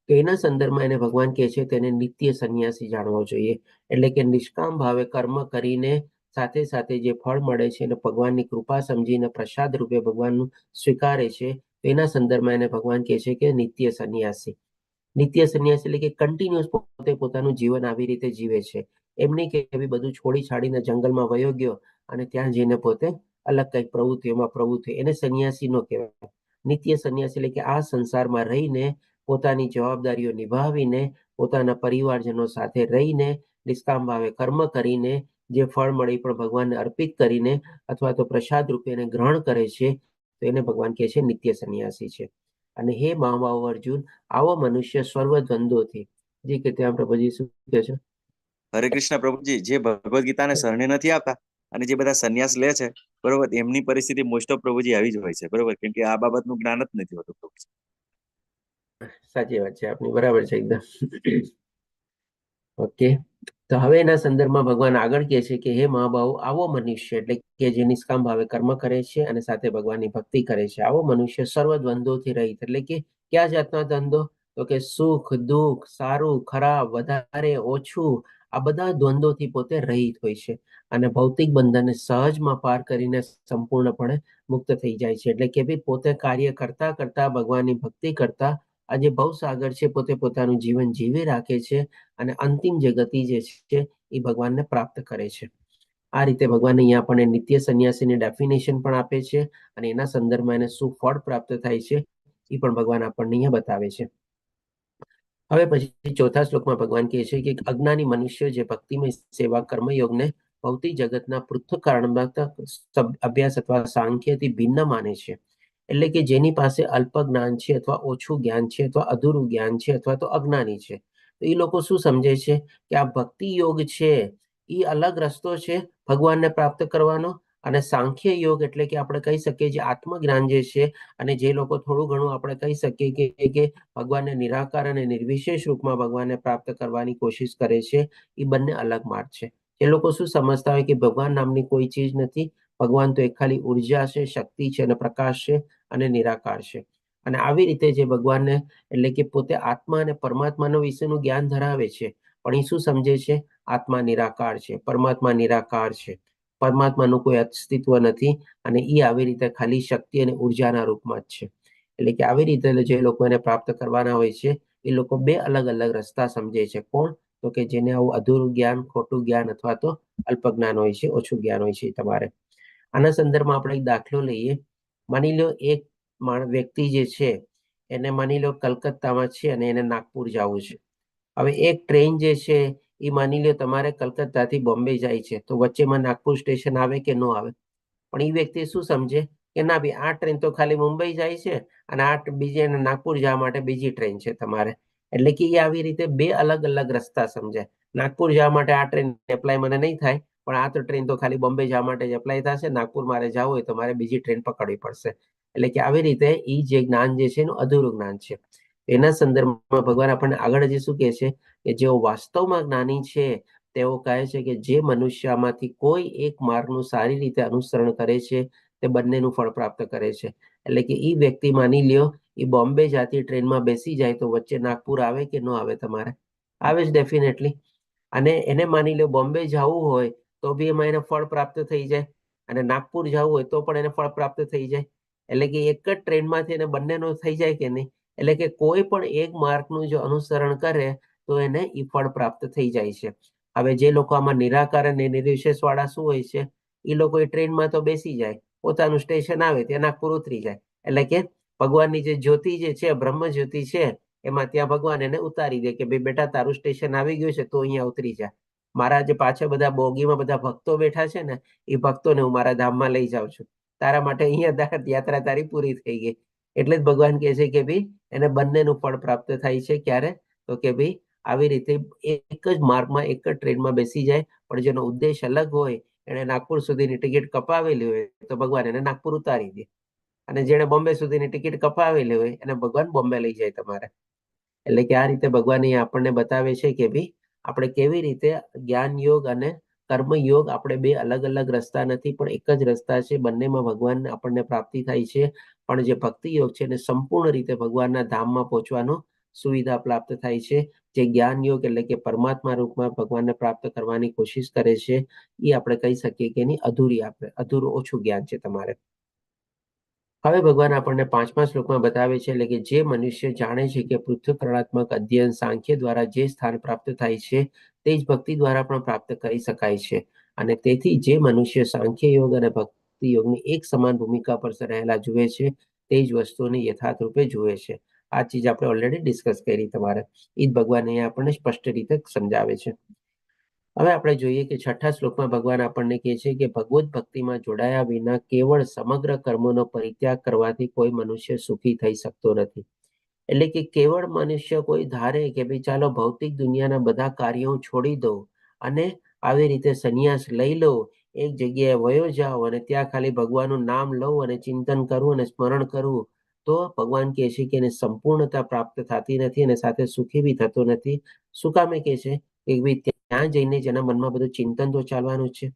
તો એના સંદર્ભમાં એને ભગવાન કહે છે તેને નિત્ય સંન્યાસી જાણવો જોઈએ. એટલે કે નિષ્કામ ભાવે કર્મ કરીને સાથે સાથે જે ફળ મળે છે એને ભગવાનની કૃપા સમજીને પ્રસાદ રૂપે ભગવાનનું સ્વીકારે છે, એના સંદર્ભમાં એને ભગવાન કહે છે કે નિત્ય સંન્યાસી. નિત્ય સંન્યાસી એટલે કે કન્ટિન્યુઅસ પોતે પોતાનું જીવન આવી રીતે જીવે છે. એમ નહીં કે બધું છોડી છાડીને જંગલમાં વયો ગયો અને ત્યાં જઈને પોતે અલગ કંઈક પ્રવૃત્તિઓમાં પ્રવૃત્તિ, એને સંન્યાસી ન કહેવાય. નિત્ય સંન્યાસી એટલે કે આ સંસારમાં રહીને પોતાની જવાબદારીઓ નિભાવીને પોતાના પરિવારજનો સાથે રહીને નિષ્કામ ભાવે કર્મ કરીને જે ફળ મળે પણ ભગવાનને અર્પિત કરીને અથવા તો પ્રસાદ રૂપે એને ગ્રહણ કરે છે, તો એને ભગવાન કહે છે નિત્ય સંન્યાસી છે. અને હે મહાબાહુ અર્જુન, આવો મનુષ્ય સર્વ દ્વંદ્વોથી, જે કે ત્યાં પ્રભુજી શું કહે છે? હરે કૃષ્ણ પ્રભુજી. જે ભગવદ ગીતાને શરણે નથી આવતા અને જે બધા સંન્યાસ લે છે, બરોબર, એમની પરિસ્થિતિ મોસ્ટ ઓફ પ્રભુજી આવી જ હોય છે, બરોબર, કેમ કે આ બાબતનું જ્ઞાન જ નથી હોતું પ્રભુજી. સાચી વાત છે આપની, બરાબર છે એકદમ. ઓકે, તો હવે એના સંદર્ભમાં ભગવાન આગળ કહે છે કે હે મહાબાહુ, આવો મનુષ્ય એટલે કે જે નિષ્કામ ભાવે કર્મ કરે છે અને સાથે ભગવાનની ભક્તિ કરે છે, આવો મનુષ્ય સર્વ દ્વંદ્વોથી રહિત. એટલે કે કયા જાતના દ્વંદ્વો? તો કે સુખ દુઃખ, સારું ખરાબ, વધારે ઓછું, આ બધા દ્વંદ્વોથી પોતે રહિત હોય છે અને ભૌતિક બંધનને સહજમાં પાર કરીને સંપૂર્ણપણે મુક્ત થઈ જાય છે. એટલે કે ભાઈ પોતે કાર્ય કરતા કરતા ભગવાનની ભક્તિ કરતા આ જે ભવસાગર છે પોતે પોતાનું જીવન જીવી રાખે છે અને અંતિમ જે ગતિ જે છે એ ભગવાનને પ્રાપ્ત કરે છે. આ રીતે ભગવાન અહીંયા આપણને નિત્ય સંન્યાસીની ડેફિનેશન પણ આપે છે અને એના સંદર્ભમાં એને શું ફળ પ્રાપ્ત થાય છે એ પણ ભગવાન આપણને અહીંયા બતાવે છે. હવે પછી ચોથા શ્લોકમાં ભગવાન કહે છે કે અજ્ઞાની મનુષ્ય જે ભક્તિમય સેવા કર્મયોગને ભૌતિક જગતના પૃથ્વ કારણમાં અભ્યાસ અથવા સાંખ્યથી ભિન્ન માને છે. એટલે કે જેની પાસે અલ્પ જ્ઞાન છે અથવા ઓછું જ્ઞાન છે અથવા અધૂરું જ્ઞાન છે અથવા તો અજ્ઞાની છે, તો એ લોકો શું સમજે છે કે આ ભક્તિ યોગ છે એ અલગ રસ્તો છે ભગવાનને પ્રાપ્ત કરવાનો, અને સાંખ્ય યોગ એટલે કે આપણે કહી શકીએ જે આત્મજ્ઞાન જે છે, અને જે લોકો થોડું ઘણું આપણે કહી શકીએ કે ભગવાનને નિરાકાર અને નિર્વિશેષ રૂપમાં ભગવાનને પ્રાપ્ત કરવાની કોશિશ કરે છે, એ બંને અલગ માર્ગ છે. એ લોકો શું સમજતા હોય કે ભગવાન નામની કોઈ ચીજ નથી, ભગવાન તો એક ખાલી ઉર્જા છે, શક્તિ છે અને પ્રકાશ છે અને નિરાકાર છે. અને આવી રીતે જે ભગવાનને એટલે કે પોતે આત્મા અને પરમાત્માનો વિશેનું જ્ઞાન ધરાવે છે, પણ એ શું સમજે છે? આત્મા નિરાકાર છે, પરમાત્મા નિરાકાર છે, પરમાત્માનું કોઈ અસ્તિત્વ નથી અને એ આવી રીતે ખાલી શક્તિ અને ઉર્જાના રૂપમાં જ છે. એટલે કે આવી રીતે જે લોકો એને પ્રાપ્ત કરવાના હોય છે એ લોકો બે અલગ અલગ રસ્તા સમજે છે. કોણ? તો કે જેને આવું અધૂરું જ્ઞાન, ખોટું જ્ઞાન અથવા તો અલ્પ જ્ઞાન હોય છે, ઓછું જ્ઞાન હોય છે. તમારે આના સંદર્ભમાં આપણે એક દાખલો લઈએ. માની લો એક વ્યક્તિ જે છે એને માની લો કલકત્તામાં છે અને એને નાગપુર જવું છે. હવે એક ટ્રેન જે છે એ માની લો તમારે કલકત્તાથી બોમ્બે જાય છે, તો વચ્ચેમાં નાગપુર સ્ટેશન આવે કે ન આવે? પણ એ વ્યક્તિ શું સમજે કે ના ભાઈ, આ ટ્રેન તો ખાલી મુંબઈ જાય છે અને આ બીજે નાગપુર જવા માટે બીજી ટ્રેન છે તમારે. એટલે કે એ આવી રીતે બે અલગ અલગ રસ્તા સમજે. નાગપુર જવા માટે આ ટ્રેન એપ્લાય મને નહીં થાય, પણ આ તો ટ્રેન તો ખાલી બોમ્બે જવા માટે જ એપ્લાય થશે, નાગપુર મારે જવું હોય તો મારે બીજી ટ્રેન પકડવી પડશે. એટલે કે આવી રીતે એ જે જ્ઞાન જે છે એનું અધૂરું જ્ઞાન છે. એના સંદર્ભમાં ભગવાન આપણને આગળ જે શું કહે છે કે જેઓ વાસ્તવમાં જ્ઞાની છે તેઓ કહે છે કે જે મનુષ્યમાંથી કોઈ એક માર્ગનું સારી રીતે અનુસરણ કરે છે તે બંનેનું ફળ પ્રાપ્ત કરે છે. એટલે કે એ વ્યક્તિ માની લ્યો એ બોમ્બે જાતી ટ્રેનમાં બેસી જાય તો વચ્ચે નાગપુર આવે કે ન આવે? તમારે આવે જ ડેફિનેટલી. અને એને માની લો બોમ્બે જવું હોય તો બી એમાં એને ફળ પ્રાપ્ત થઈ જાય, અને નાગપુર જવું હોય તો પણ એને ફળ પ્રાપ્ત થઈ જાય. એટલે કે એક જ ટ્રેનમાંથી એને બંનેનો થઈ જાય કે નહીં? એટલે કે કોઈ પણ એક માર્ગનું જો અનુસરણ કરે તો એને ઈ ફળ પ્રાપ્ત થઈ જાય છે. હવે જે લોકો આમાં નિરાકાર અને નિર્વિશેષ વાળા શું હોય છે, એ લોકો એ ટ્રેનમાં તો બેસી જાય, પોતાનું સ્ટેશન આવે ત્યાં નાગપુર ઉતરી જાય. એટલે કે ભગવાનની જે જ્યોતિ જે છે, બ્રહ્મ જ્યોતિ છે, એમાં ત્યાં ભગવાન એને ઉતારી દે કે ભાઈ બેટા તારું સ્ટેશન આવી ગયું છે તો અહીંયા ઉતરી જા. મારા જે પાછળ બધા બોગીમાં બધા ભક્તો બેઠા છે ને, એ ભક્તોને હું મારા ધામમાં લઈ જાઉં છું. તારા માટે અહીંયા યાત્રા તારી પૂરી થઈ ગઈ. એટલે જ ભગવાન કહે છે કે ભાઈ એને બંનેનું ફળ પ્રાપ્ત થાય છે. ક્યારે? તો કે ભાઈ આવી રીતે એક જ માર્ગમાં એક જ ટ્રેનમાં બેસી જાય, પણ જેનો ઉદ્દેશ અલગ હોય, એને નાગપુર સુધીની ટિકિટ કપાવેલી હોય તો ભગવાન એને નાગપુર ઉતારી દે, અને જેને બોમ્બે સુધીની ટિકિટ કપાવેલી હોય એને ભગવાન બોમ્બે લઈ જાય તમારે. એટલે કે આ રીતે ભગવાન અહીં આપણને બતાવે છે કે ભાઈ આપણે કેવી રીતે જ્ઞાન યોગ અને કર્મ યોગ આપણે બે અલગ અલગ રસ્તા નથી, પણ એક જ રસ્તા છે. બંનેમાં ભગવાન આપણને પ્રાપ્તિ થાય છે, પણ જે ભક્તિ યોગ છે એને સંપૂર્ણ રીતે ભગવાનના ધામમાં પહોંચવાનો સુવિધા પ્રાપ્ત થાય છે. જે જ્ઞાન યોગ એટલે કે પરમાત્મા રૂપમાં ભગવાનને પ્રાપ્ત કરવાની કોશિશ કરે છે, એ આપણે કહી શકીએ કે એની અધૂરું ઓછું જ્ઞાન છે તમારે. હવે ભગવાન આપણને 5મા શ્લોકમાં બતાવે છે, એટલે કે જે મનુષ્ય જાણે છે કે પૃથ્વી અધ્યયન સાંખ્ય દ્વારા જે સ્થાન પ્રાપ્ત થાય છે તે જ ભક્તિ દ્વારા પણ પ્રાપ્ત કરી શકાય છે. અને તેથી જે મનુષ્ય સાંખ્ય યોગ અને ભક્તિ યોગની એક સમાન ભૂમિકા પર રહેલા જુએ છે, તે જ વસ્તુને યથાર્થ રૂપે જુએ છે. આ ચીજ આપણે ઓલરેડી ડિસ્કસ કરી તમારે. એ જ ભગવાન અહીંયા આપણને સ્પષ્ટ રીતે સમજાવે છે. હવે આપણે જોઈએ કે 6થા શ્લોકમાં ભગવાન આપણને કહે છે કે ભગવત ભક્તિમાં જોડાયા વિના કેવળ સમગ્ર કર્મોનો પરિત્યાગ કરવાથી કોઈ મનુષ્ય સુખી થઈ શકતો નથી. એટલે કે કેવળ મનુષ્ય કોઈ ધારે કે ભાઈ ચાલો ભૌતિક દુનિયાના બધા કાર્યો છોડી દો અને આવી રીતે સંન્યાસ લઈ લો, એક જગ્યાએ વયો જાઓ અને ત્યાં ખાલી ભગવાનનું નામ લઉં અને ચિંતન કરું અને સ્મરણ કરું, તો ભગવાન કહે છે કે એને સંપૂર્ણતા પ્રાપ્ત થતી નથી અને સાથે સુખી બી થતો નથી. શું કામે કહે છે કે ભાઈ ત્યાં જઈને જેના મનમાં બધું ચિંતન તો ચાલવાનું છે.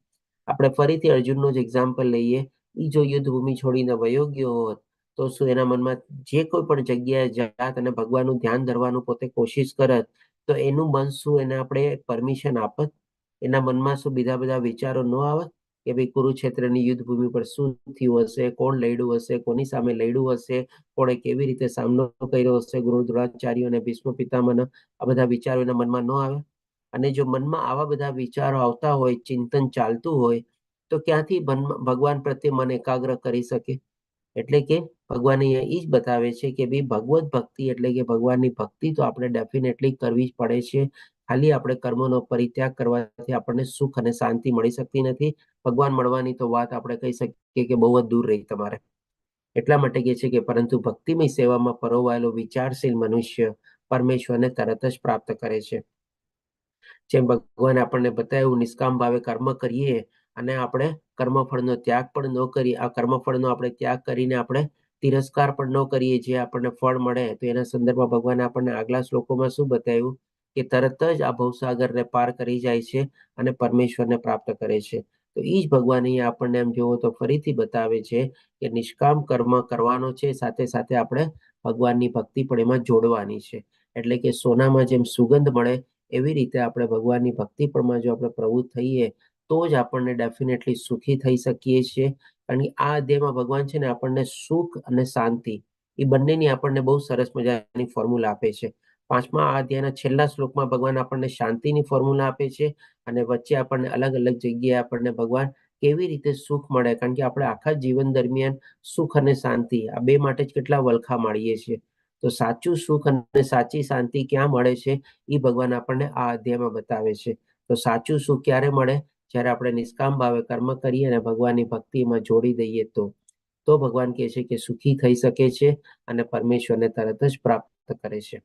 આપણે ફરીથી અર્જુનનું જ એક્ઝામ્પલ લઈએ. એ જો યુદ્ધ ભૂમિ છોડીને વયો ગયો હોત તો શું એના મનમાં જે કોઈ પણ જગ્યાએ જાત અને ભગવાનનું ધ્યાન ધરવાનું પોતે કોશિશ કરત, તો એનું મન શું એને આપણે પરમિશન આપત? એના મનમાં શું બીજા બધા વિચારો ન આવત કે ભાઈ કુરુક્ષેત્રની યુદ્ધ ભૂમિ પર શું થયું હશે, કોણ લડ્યું હશે, કોની સામે લડ્યું હશે, કોણે કેવી રીતે સામનો કર્યો હશે, ગુરુ દ્રોણાચાર્ય અને ભીષ્મ પિતામહના આ બધા વિચારો એના મનમાં ન આવે? અને જો મનમાં આવા બધા વિચારો આવતા હોય, ચિંતન ચાલતું હોય, તો ક્યાંથી ભગવાન પ્રત્યે મન એકાગ્ર કરી શકે? એટલે કે ભગવાન અહીંયા એ જ બતાવે છે કે ભાઈ ભગવત ભક્તિ એટલે કે ભગવાનની ભક્તિ તો આપણે ડેફિનેટલી કરવી જ પડે છે. ખાલી આપણે કર્મોનો પરિત્યાગ કરવાથી આપણને સુખ અને શાંતિ મળી શકતી નથી. ભગવાન મળવાની તો વાત આપણે કહી શકીએ કે બહુ જ દૂર રહી તમારે. એટલા માટે કહે છે કે પરંતુ ભક્તિમય સેવામાં પરોવાયેલો વિચારશીલ મનુષ્ય પરમેશ્વરને તરત જ પ્રાપ્ત કરે છે. જેમ ભગવાન આપણને બતાવ્યું, નિષ્કામ ભાવે કર્મ કરીએ અને આપણે કર્મફળનો ત્યાગ પણ ન કરીએ, આ કર્મફળનો આપણે ત્યાગ કરીને આપણે તિરસ્કાર પણ ન કરીએ, જે આપણને ફળ મળે, તો એના સંદર્ભમાં ભગવાન આપણને આગલા શ્લોકોમાં શું બતાવ્યું કે તરત જ આ ભવસાગરને પાર કરી જાય છે અને પરમેશ્વરને પ્રાપ્ત કરે છે. તો એ જ ભગવાન અહીંયા આપણને એમ જોવો તો ફરીથી બતાવે છે કે નિષ્કામ કર્મ કરવાનો છે, સાથે સાથે આપણે ભગવાનની ભક્તિ પણ એમાં જોડવાની છે. એટલે કે સોનામાં જેમ સુગંધ મળે એવી રીતે આપણે ભગવાનની ભક્તિ પણમાં જો આપણે પ્રવૃત્ત થઈએ તો જ આપણને ડેફિનેટલી સુખી થઈ શકીએ છીએ. કારણ કે આ અધ્યાયમાં ભગવાન છે ને આપણને સુખ અને શાંતિ એ બંનેની આપણને બહુ સરસ મજાની ફોર્મ્યુલા આપે છે. 5મા અધ્યાયના છેલ્લા શ્લોકમાં ભગવાન આપણને શાંતિની ફોર્મ્યુલા આપે છે અને વચ્ચે આપણને અલગ અલગ જગ્યાએ આપણને ભગવાન કેવી રીતે સુખ મળે, કારણ કે આપણે આખા જીવન દરમિયાન સુખ અને શાંતિ આ બે માટે જ કેટલા વલખા મારીએ છીએ. તો સાચું સુખ અને સાચી શાંતિ ક્યાં મળે છે એ ભગવાન આપણને આ અધ્યાયમાં બતાવે છે. તો સાચું સુખ ક્યારે મળે? જ્યારે આપણે નિષ્કામ ભાવે કર્મ કરીએ અને ભગવાનની ભક્તિમાં જોડી દઈએ તો ભગવાન કહે છે કે સુખી થઈ શકે છે અને પરમેશ્વરને તરત જ પ્રાપ્ત કરે છે.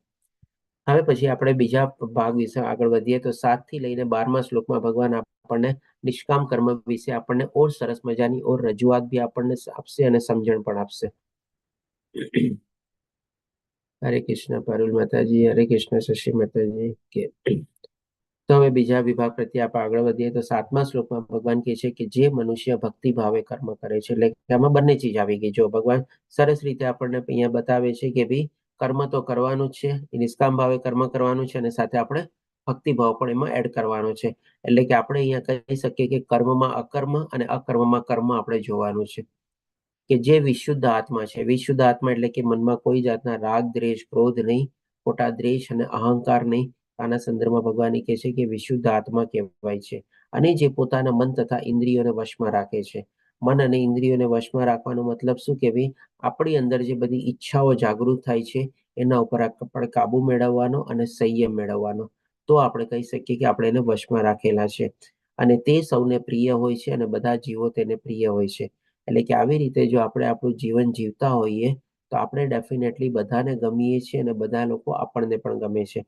હવે પછી આપણે બીજા ભાગ વિશે આગળ વધીએ તો 7 થી લઈને 12મા શ્લોકમાં ભગવાન આપણને નિષ્કામ કર્મ વિશે આપણને ઓર સરસ મજાની ઓર રજૂઆત બી આપણને આપશે અને સમજણ પણ આપશે. હરે કૃષ્ણ પારુલ માતાજી, હરે કૃષ્ણ શશી માતાજી કે. તો હવે બીજા વિભાગ પ્રત્યે આપણે આગળ વધીએ તો 7મા શ્લોકમાં ભગવાન કહે છે કે જે મનુષ્ય ભક્તિ ભાવે કર્મ કરે છે, એટલે આમાં બંને ચીજ આવી ગઈ. જો ભગવાન સરસ રીતે આપણને અહીંયા બતાવે છે કે ભાઈ કર્મ તો કરવાનું જ છે, નિષ્કામ ભાવે કર્મ કરવાનું છે અને સાથે આપણે ભક્તિભાવ પણ એમાં એડ કરવાનો છે. એટલે કે આપણે અહીંયા કહી શકીએ કે કર્મમાં અકર્મ અને અકર્મમાં કર્મ આપણે જોવાનું છે. કે જે વિશુદ્ધ આત્મા છે, વિશુદ્ધ આત્મા એટલે કે મનમાં કોઈ જાતના રાગ, દ્વેષ, ક્રોધ નહીં, ખોટા દ્વેષ અને અહંકાર નહીં. આના સંદર્ભમાં ભગવાન કહે છે કે વિશુદ્ધ આત્મા કહેવાય છે. અને જે પોતાના મન તથા ઇન્દ્રિયોને વશમાં રાખે છે. મન અને ઇન્દ્રિયોને વશમાં રાખવાનો મતલબ શું કે ભાઈ આપણી અંદર જે બધી ઈચ્છાઓ જાગૃત થાય છે એના ઉપર આપણે કાબુ મેળવવાનો અને સંયમ મેળવવાનો. તો આપણે કહી શકીએ કે આપણે એને વશમાં રાખેલા છે અને તે સૌને પ્રિય હોય છે અને બધા જીવો તેને પ્રિય હોય છે. એટલે કે આવી રીતે જો આપણે આપણું જીવન જીવતા હોઈએ તો આપણે ડેફિનેટલી બધાને ગમીએ છીએ અને બધા લોકો આપણને પણ ગમે છે.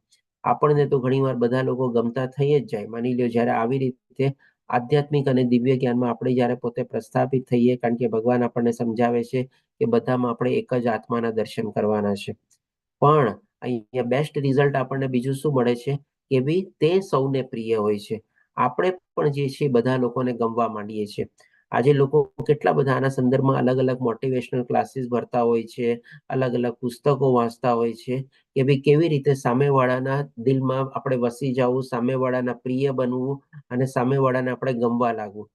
આપણને તો ઘણીવાર બધા લોકો ગમતા થઈ જ જાય. માની લ્યો જ્યારે આવી રીતે આધ્યાત્મિક અને દિવ્ય જ્ઞાનમાં આપણે જ્યારે પોતે પ્રસ્થાપિત થઈએ, કારણ કે ભગવાન આપણને સમજાવે છે કે બધામાં આપણે એક જ આત્માના દર્શન કરવાના છે. પણ અહીંયા બેસ્ટ રિઝલ્ટ આપણને બીજું શું મળે છે કે ભાઈ તે સૌને પ્રિય હોય છે. આપણે પણ જે છે બધા લોકોને ગમવા માંડીએ છીએ. આજે લોકો કેટલા બધા આના સંદર્ભમાં અલગ અલગ મોટિવેશનલ ક્લાસીસ ભરતા હોય છે, અલગ અલગ પુસ્તકો વાંચતા હોય છે કે ભાઈ કેવી રીતે સામેવાળાના દિલમાં આપણે વસી જવું, સામેવાળાના પ્રિય બનવું અને સામેવાળાને આપણે ગમવા લાગવું.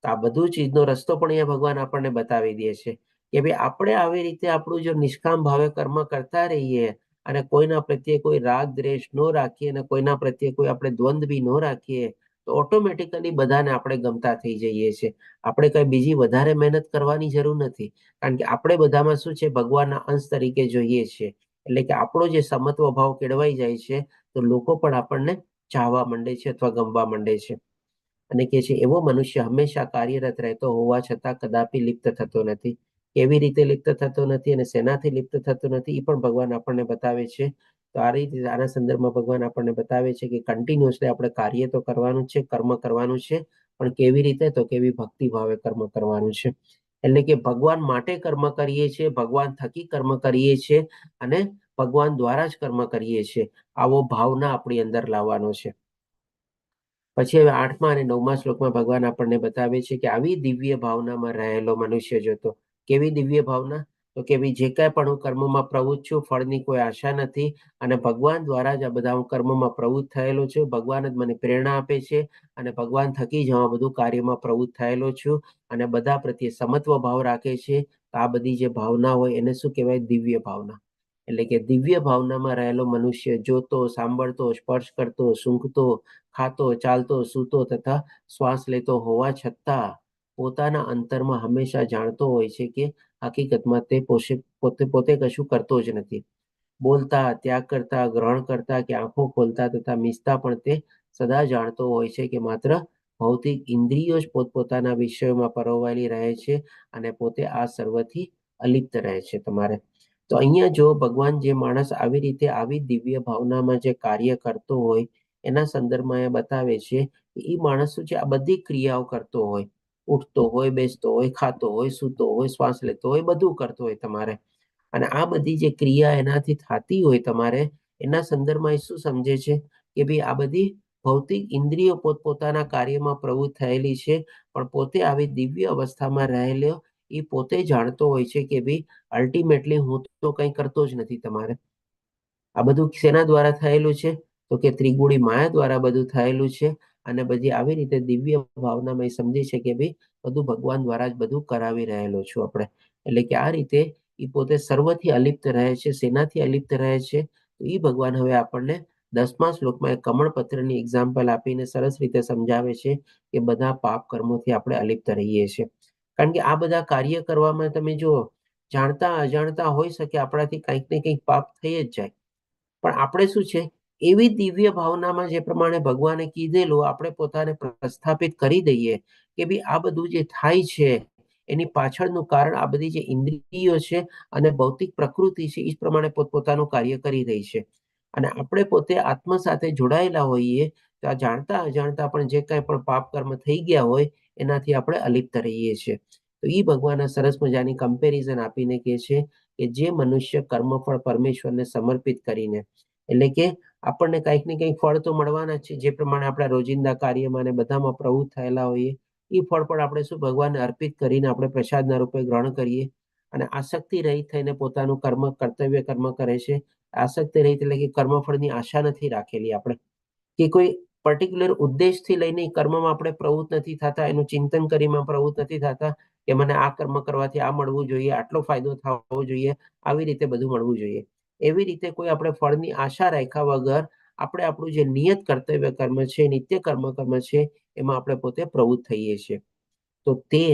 તો આ બધું ચીજનો રસ્તો પણ અહીંયા ભગવાન આપણને બતાવી દે છે કે ભાઈ આપણે આવી રીતે આપણું જો નિષ્કામ ભાવે કર્મ કરતા રહીએ અને કોઈના પ્રત્યે કોઈ રાગ દ્વેષ ન રાખીએ અને કોઈના પ્રત્યે કોઈ આપણે દ્વંદ બી ન રાખીએ તો ઓટોમેટિકલી બધાને આપણે ગમતા થઈ જઈએ છીએ. આપણે કઈ બીજી વધારે મહેનત કરવાની જરૂર નથી, કારણ કે આપણે બધામાં શું છે ભગવાનના અંશ તરીકે જોઈએ છીએ. એટલે કે આપણો જે સમત્વ ભાવ કેળવાઈ જાય છે તો લોકો પણ આપણને ચાહવા માંડે છે અથવા ગમવા માંડે છે. અને કે છે એવો મનુષ્ય હંમેશા કાર્યરત રહેતો હોવા છતાં કદાપી લિપ્ત થતો નથી. કેવી રીતે લિપ્ત થતો નથી અને શેનાથી લિપ્ત થતો નથી એ પણ ભગવાન આપણને બતાવે છે. તો આ રીતે આના સંદર્ભમાં ભગવાન આપણને બતાવે છે કે કન્ટિન્યુઅસલી આપણે કાર્ય તો કરવાનું છે, કર્મ કરવાનું છે, પણ કેવી રીતે તો કેવી ભક્તિ ભાવે કર્મ કરવાનું છે. એટલે કે ભગવાન માટે કર્મ કરીએ છીએ, ભગવાન થકી કર્મ કરીએ છીએ અને ભગવાન દ્વારા જ કર્મ કરીએ છીએ. આવો ભાવના આપણી અંદર લાવવાનો છે. પછી હવે 8મા અને 9મા શ્લોકમાં ભગવાન આપણને બતાવે છે કે આવી દિવ્ય ભાવનામાં રહેલો મનુષ્ય જોતો. કેવી દિવ્ય ભાવના? તો કે ભાઈ જે કાંઈ પણ હું કર્મમાં પ્રવૃત્ત છું, ફળની કોઈ આશા નથી અને ભગવાન દ્વારા જ આ બધા હું કર્મમાં પ્રવૃત્ત થયેલો છું. ભગવાન જ મને પ્રેરણા આપે છે અને ભગવાન થકી જ હું આ બધું કાર્યમાં પ્રવૃત્ત થયેલો છું અને બધા પ્રત્યે સમત્વ ભાવ રાખે છે. આ બધી જે ભાવના હોય એને શું કહેવાય? દિવ્ય ભાવના. એટલે કે દિવ્ય ભાવનામાં રહેલો મનુષ્ય જોતો, સાંભળતો, સ્પર્શ કરતો, સૂંઘતો, ખાતો, ચાલતો, સૂતો તથા શ્વાસ લેતો હોવા છતાં પોતાના અંતરમાં હંમેશા જાણતો હોય છે કે હકીકતમાં તે પોતે કશું કરતો જ નથી. બોલતા, ત્યાગ કરતા, ગ્રહણ કરતા કે આંખો ખોલતા તથા મીચતા પણ તે સદા જાણતો હોય છે કે માત્ર ભૌતિક ઇન્દ્રિયો જ પોતપોતાના વિષયોમાં પરોવાયેલી રહે છે અને પોતે આ સર્વથી અલિપ્ત રહે છે. તમારે તો અહીંયા જો ભગવાન જે માણસ આવી રીતે આવી દિવ્ય ભાવનામાં જે કાર્ય કરતો હોય એના સંદર્ભમાં એ બતાવે છે કે એ માણસ શું છે આ બધી ક્રિયાઓ કરતો હોય, ઉઠતો હોય, બેસતો હોય, ખાતો હોય, સૂતો હોય, શ્વાસ લેતો હોય, બધું કરતો હોય તમારે. અને આ બધી જે ક્રિયા એનાથી થતી હોય તમારે એના સંદર્ભમાં એ શું સમજે છે કે ભાઈ આ બધી ભૌતિક ઇન્દ્રિયો પોતપોતાના કાર્યમાં પ્રવૃત્ત થયેલી છે, પણ પોતે આવી દિવ્ય અવસ્થામાં રહેલો એ પોતે જાણતો હોય છે કે ભાઈ અલ્ટિમેટલી હું તો કંઈ કરતો જ નથી. તમારે આ બધું શેના દ્વારા થયેલું છે? તો કે ત્રિગુણી માયા દ્વારા બધું થયેલું છે. અને બધી આવી રીતે દિવ્ય ભાવનામાં એ સમજે છે કે ભાઈ બધું ભગવાન દ્વારા જ બધું કરાવી રહેલો છું આપણે. એટલે કે આ રીતે એ પોતે સર્વથી અલિપ્ત રહે છે. શેનાથી અલિપ્ત રહે છે? તો એ ભગવાન હવે આપણને 10મા શ્લોકમાં એક કમળપત્રની એક્ઝામ્પલ આપીને સરસ રીતે સમજાવે છે કે બધા પાપ કર્મોથી આપણે અલિપ્ત રહીએ છીએ. કારણ કે આ બધા કાર્ય કરવામાં તમે જુઓ, જાણતા અજાણતા હોઈ શકે આપણાથી કંઈક ને કંઈક પાપ થઈ જ જાય, પણ આપણે શું છે એવી દિવ્ય ભાવનામાં જે પ્રમાણે ભગવાને કીધેલું આપણે પોતાને પ્રસ્થાપિત કરી દઈએ કે ભાઈ આ બધું જે થાય છે એની પાછળનું કારણ આ બધી જે ઇન્દ્રિયો છે અને ભૌતિક પ્રકૃતિ છે એ જ પ્રમાણે પોતપોતાનું કાર્ય કરી રહી છે. અને આપણે પોતે આત્મા સાથે જોડાયેલા હોઈએ તો આ જાણતા અજાણતા પણ જે કાંઈ પણ પાપ કર્મ થઈ ગયા હોય એનાથી આપણે અલિપ્ત રહીએ છીએ. તો એ ભગવાન સરસ મજાની કમ્પેરિઝન આપીને કહે છે કે જે મનુષ્ય કર્મફળ પરમેશ્વરને સમર્પિત કરીને, એટલે કે આપણને કંઈક ને કંઈક ફળ તો મળવાના છે, જે પ્રમાણે આપણા રોજિંદા કાર્યમાં અને બધામાં પ્રવૃત્ત થયેલા હોઈએ એ ફળ પણ આપણે શું ભગવાનને અર્પિત કરીને આપણે પ્રસાદના રૂપે ગ્રહણ કરીએ અને આસક્તિ રહિત થઈને પોતાનું કર્તવ્ય કર્મ કરે છે. આસક્તિ રહિત એટલે કે કર્મફળની આશા નથી રાખેલી આપણે, કે કોઈ પર્ટિક્યુલર ઉદ્દેશથી લઈને કર્મમાં આપણે પ્રવૃત્ત નથી થતા, એનું ચિંતન કરીને પ્રવૃત્ત નથી થતા કે મને આ કર્મ કરવાથી આ મળવું જોઈએ, આટલો ફાયદો થવો જોઈએ, આવી રીતે બધું મળવું જોઈએ. એવી રીતે કોઈ આપણે ફળની આશા રાખ્યા વગર આપણે આપણું જે નિયત કર્તવ્ય કર્મ છે, નિત્ય કર્મ છે એમાં આપણે પોતે પ્રવૃત્ત થઈએ છીએ. તો તે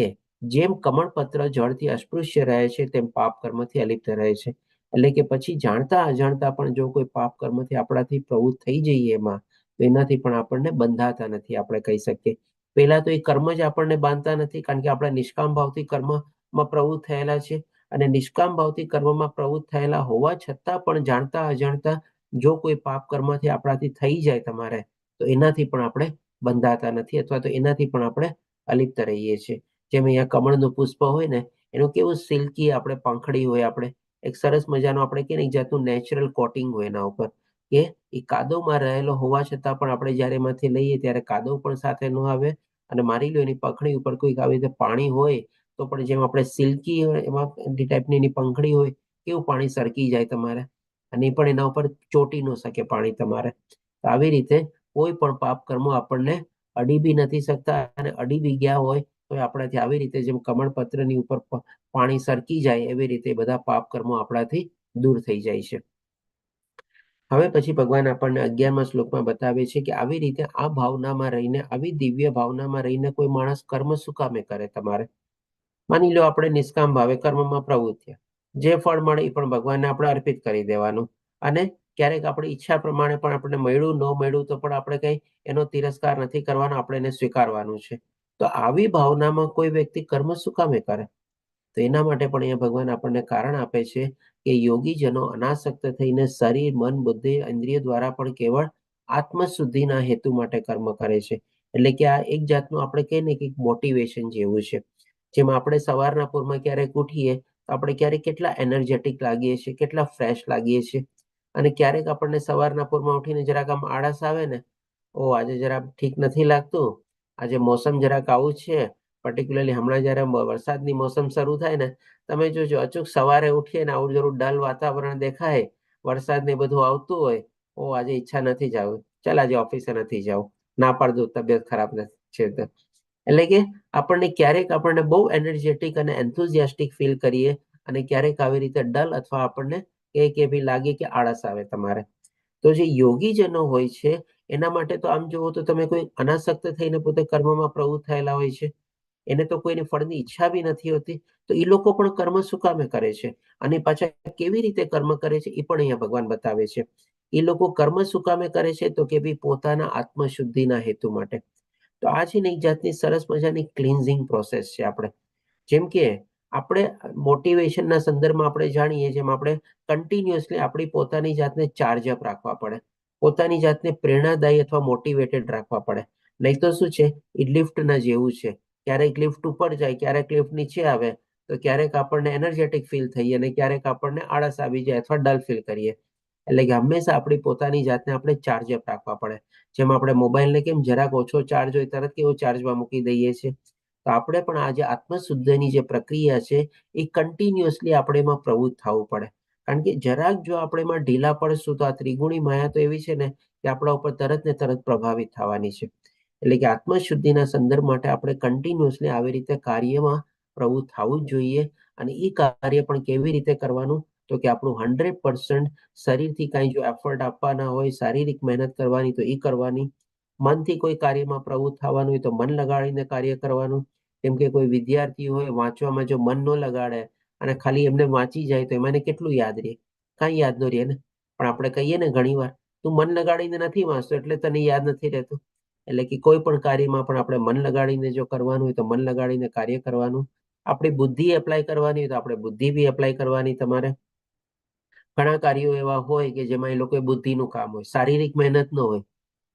જેમ કમળપત્ર જળથી અસ્પૃશ્ય રહે છે તેમ પાપ કર્મથી અલિપ્ત રહે છે. એટલે કે પછી જાણતા અજાણતા પણ જો કોઈ પાપ કર્મથી આપણાથી પ્રવૃત્ત થઈ જઈએ એમાં, તો એનાથી પણ આપણને બંધાતા નથી આપણે કહી શકીએ. પહેલા તો એ કર્મ જ આપણને બાંધતા નથી, કારણ કે આપણે નિષ્કામ ભાવથી કર્મમાં પ્રવૃત્ત થયેલા છે અને નિષ્કામ ભાવથી કર્મમાં પ્રવૃત્ત થયેલા હોવા છતાં પણ જાણતા અજાણતા જો કોઈ પાપ કર્મથી આપણાથી થઈ જાય તમારે, તો એનાથી પણ આપણે બંધાતા નથી, અથવા તો એનાથી પણ આપણે અલિપ્ત રહીએ છીએ. જેમ અહીંયા કમળનું પુષ્પ હોય ને, એનું કેવું સિલ્કી આપણે પંખડી હોય, આપણે એક સરસ મજાનું આપણે કે એક જાતનું નેચરલ કોટિંગ હોય એના ઉપર, કે એ કાદવમાં રહેલો હોવા છતાં પણ આપણે જ્યારે એમાંથી લઈએ ત્યારે કાદવ પણ સાથે ન આવે, અને મારી લો એની પંખડી ઉપર કોઈક આવી રીતે પાણી હોય તો પણ જેમ આપણે સિલ્કી એમાં ટાઈપની એની પંખડી હોય, કેવું પાણી સરકી જાય તમારે, અને એ પણ એના ઉપર ચોટી ન શકે પાણી તમારે. તો આવી રીતે કોઈ પણ પાપ કર્મો આપણને અડી બી નથી શકતા, અને અડી બી ગયા હોય તો આપણાથી આવી રીતે જેમ કમળપત્રની ઉપર પાણી સરકી જાય એવી રીતે બધા પાપ કર્મો આપણાથી દૂર થઈ જાય છે. હવે પછી ભગવાન આપણને 11મા શ્લોકમાં બતાવે છે કે આવી રીતે આ ભાવનામાં રહીને, આવી દિવ્ય ભાવનામાં રહીને કોઈ માણસ કર્મ શું કામે કરે તમારે. માની લો આપણે નિષ્કામ ભાવે કર્મમાં પ્રવૃત્ત થયા, જે ફળ મળે એ પણ ભગવાનને આપણે અર્પિત કરી દેવાનું, અને ક્યારેક આપણી ઈચ્છા પ્રમાણે પણ આપણે મળ્યું ન મળ્યું તો પણ આપણે કઈ એનો તિરસ્કાર નથી કરવાનો, આપણે એને સ્વીકારવાનું છે. તો આવી ભાવનામાં કોઈ વ્યક્તિ કર્મ શું કામે કરે. તો એના માટે પણ અહીંયા ભગવાન આપણને કારણ આપે છે કે યોગીજનો અનાસક્ત થઈને શરીર, મન, બુદ્ધિ, ઇન્દ્રિય દ્વારા પણ કેવળ આત્મશુદ્ધિના હેતુ માટે કર્મ કરે છે. એટલે કે આ એક જાતનું આપણે કહીએ ને કે મોટિવેશન જેવું છે. જેમ આપણે સવારના પૂરમાં ક્યારેક ઉઠીએ તો આપણે ક્યારેક કેટલા એનર્જેટિક લાગીએ છીએ, કેટલા ફ્રેશ લાગીએ છીએ, અને ક્યારેક આપણને સવારના પૂરમાં ઉઠીને જરાક આમ આળસ આવે ને, આજે જરાક ઠીક નથી લાગતું, આજે મોસમ જરાક આવું છે, પર્ટિક્યુલરલી હમણાં જયારે વરસાદની મોસમ શરૂ થાય ને, તમે જોજો અચૂક સવારે ઉઠીએ ને આવું જરૂર ડલ વાતાવરણ દેખાય, વરસાદ ને બધું આવતું હોય, આજે ઈચ્છા નથી જવું, ચાલ આજે ઓફિસે નથી જવું, ના પાડતું તબિયત ખરાબ છે. એટલે કે આપણને ક્યારેક આપણને બહુ એનર્જેટિક અને એન્થુઝિયાસ્ટિક ફીલ કરીએ, અને ક્યારેક આવી રીતે ડલ અથવા આપણને કે ભી લાગે કે આળસ આવે તમારે. તો જે યોગીજનો હોય છે એના માટે તો આમ જુઓ તો તમે કોઈ અનાસક્ત થઈને પોતે કર્મમાં પ્રવૃત્ત થયેલા હોય છે, એને તો કોઈની ફળની ઈચ્છા બી નથી હોતી, તો એ લોકો પણ કર્મ શું કામે કરે છે, અને પાછા કેવી રીતે કર્મ કરે છે એ પણ અહીંયા ભગવાન બતાવે છે. એ લોકો કર્મ શું કામે કરે છે, તો કે ભાઈ પોતાના આત્મશુદ્ધિના હેતુ માટે. તો આ છે ને એક જાતની સરસ મજાની ક્લિન્ઝિંગ પ્રોસેસ છે. આપણે જેમ કે આપણે મોટિવેશનના સંદર્ભમાં આપણે જાણીએ, જેમ આપણે કન્ટિન્યુઅસલી આપણી પોતાની જાતને ચાર્જઅપ રાખવા પડે, પોતાની જાતને પ્રેરણાદાયી અથવા મોટિવેટેડ રાખવા પડે. નહીં તો શું છે, એ લિફ્ટના જેવું છે, ક્યારેક લિફ્ટ ઉપર જાય, ક્યારેક લિફ્ટ નીચે આવે, તો ક્યારેક આપણને એનર્જેટિક ફીલ થઈએ અને ક્યારેક આપણને આળસ આવી જાય અથવા ડલ ફીલ કરીએ. એટલે કે હંમેશા આપણી પોતાની જાતને આપણે ચાર્જઅપ રાખવા પડે. જેમ આપણે મોબાઈલને કેમ જરાક ઓછો ચાર્જ હોય તરત કેવો ચાર્જમાં મૂકી દઈએ છીએ, તો આપણે પણ આ જે આત્મશુદ્ધિની જે પ્રક્રિયા છે એ કન્ટિન્યુઅસલી આપણે એમાં પ્રવૃત્ત થવું પડે. કારણ કે જરાક જો આપણે એમાં ઢીલા પડશું તો આ ત્રિગુણી માયા તો એવી છે ને કે આપણા ઉપર તરત ને તરત પ્રભાવિત થવાની છે. એટલે કે આત્મશુદ્ધિના સંદર્ભ માટે આપણે કન્ટિન્યુઅસલી આવી રીતે કાર્યમાં પ્રવૃત્ત થવું જ જોઈએ. અને એ કાર્ય પણ કેવી રીતે કરવાનું, તો કે આપણું 100% શરીરથી કાંઈ જો એફર્ટ આપવાના હોય, શારીરિક મહેનત કરવાની તો એ કરવાની, મનથી કોઈ કાર્યમાં પ્રવૃત્ત થવાનું હોય તો મન લગાડીને કાર્ય કરવાનું. કેમ કે કોઈ વિદ્યાર્થી હોય વાંચવામાં જો મન ન લગાડે અને ખાલી એમને વાંચી જાય તો એમને કેટલું યાદ રહે, કાંઈ યાદ ન રહે ને. પણ આપણે કહીએ ને ઘણી વાર, તું મન લગાડીને નથી વાંચતો એટલે તને યાદ નથી રહેતું. એટલે કે કોઈ પણ કાર્યમાં પણ આપણે મન લગાડીને જો કરવાનું હોય તો મન લગાડીને કાર્ય કરવાનું. આપણી બુદ્ધિ એપ્લાય કરવાની હોય તો આપણે બુદ્ધિ બી એપ્લાય કરવાની. તમારે ઘણા કાર્યો એવા હોય કે જેમાં એ લોકો બુદ્ધિનું કામ હોય, શારીરિક મહેનત ન હોય,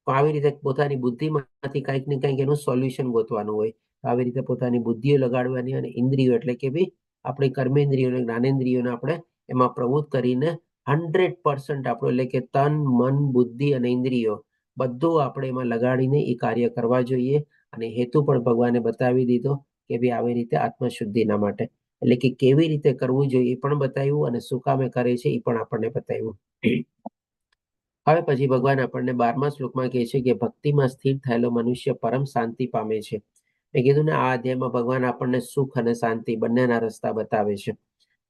તો આવી રીતે પોતાની બુદ્ધિમાંથી કંઈક ને કંઈક એનું સોલ્યુશન ગોતવાનું હોય. આવી રીતે પોતાની બુદ્ધિઓ લગાડવાની, અને ઇન્દ્રિયો એટલે કે ભાઈ આપણી કર્મેન્દ્રિયો અને જ્ઞાનેન્દ્રિયોને આપણે એમાં પ્રવૃત્ત કરીને 100% આપણું એટલે કે તન, મન, બુદ્ધિ અને ઇન્દ્રિયો બધું આપણે એમાં લગાડીને એ કાર્ય કરવા જોઈએ. અને હેતુ પણ ભગવાને બતાવી દીધો કે ભાઈ આવી રીતે આત્મશુદ્ધિના માટે, એટલે કે કેવી રીતે કરવું જોઈએ એ પણ બતાવ્યું, અને શું કામે કરે છે એ પણ આપણને બતાવ્યું. હવે પછી ભગવાન આપણને 12મા શ્લોકમાં કહે છે કે ભક્તિમાં સ્થિર થયેલો મનુષ્ય પરમ શાંતિ પામે છે. મેં કીધું ને, આ અધ્યાયમાં ભગવાન આપણને સુખ અને શાંતિ બંનેના રસ્તા બતાવે છે.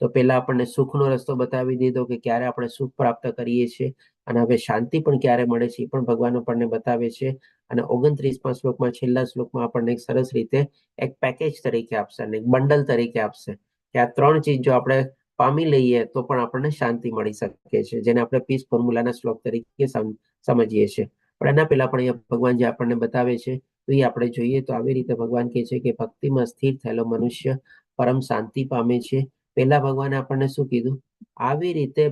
તો પહેલા આપણને સુખનો રસ્તો બતાવી દીધો કે ક્યારે આપણે સુખ પ્રાપ્ત કરીએ છીએ, અને હવે શાંતિ પણ ક્યારે મળે છે એ પણ ભગવાન આપણને બતાવે છે. અને 29મા શ્લોકમાં, છેલ્લા શ્લોકમાં આપણને એક સરસ રીતે એક પેકેજ તરીકે આપશે, અને એક બંડલ તરીકે આપશે કે આ 3 ચીજ જો આપણે પામી લઈએ તો પણ આપણને શાંતિ મળી શકે છે, જેને આપણે પીસ ફોર્મ્યુલાના શ્લોક તરીકે સમજીએ છીએ. પણ એના પહેલા પણ ભગવાન જે આપણને બતાવે છે તો એ આપણે જોઈએ. તો આવી રીતે ભગવાન કહે છે કે ભક્તિમાં સ્થિર થયેલો મનુષ્ય પરમ શાંતિ પામે છે. પહેલા ભગવાને આપણને શું કીધું? આવી રીતે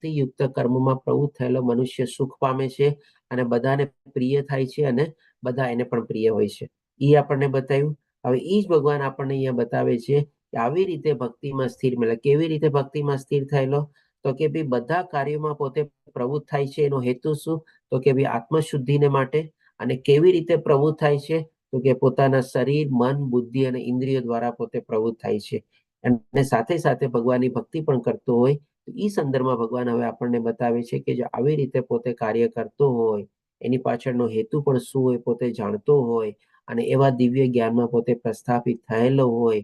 ભક્તિયુક્ત કર્મમાં પ્રવૃત્ત થયેલો મનુષ્ય સુખ પામે છે અને બધાને પ્રિય થાય છે અને બધા એને પણ પ્રિય હોય છે. એ આપણને બતાવ્યું. હવે એ જ ભગવાન આપણને અહીંયા બતાવે છે કે આવી રીતે ભક્તિમાં સ્થિર મળે. કેવી રીતે ભક્તિમાં સ્થિર થયેલો? તો કે ભાઈ બધા કાર્યોમાં પોતે પ્રવૃત્ત થાય છે. એનો હેતુ શું? તો કે ભાઈ આત્મશુદ્ધિને માટે. અને કેવી રીતે પ્રવૃત્ત થાય છે? તો કે પોતાના શરીર, મન, બુદ્ધિ અને ઇન્દ્રિયો દ્વારા પોતે પ્રવૃત્ત થાય છે. અને સાથે સાથે ભગવાનની ભક્તિ પણ કરતો હોય. તો એ સંદર્ભમાં ભગવાન હવે આપણને બતાવે છે કે જો આવી રીતે પોતે કાર્ય કરતો હોય, એની પાછળનો હેતુ પણ શું હોય પોતે જાણતો હોય, અને એવા દિવ્ય જ્ઞાનમાં પોતે પ્રસ્થાપિત થયેલો હોય,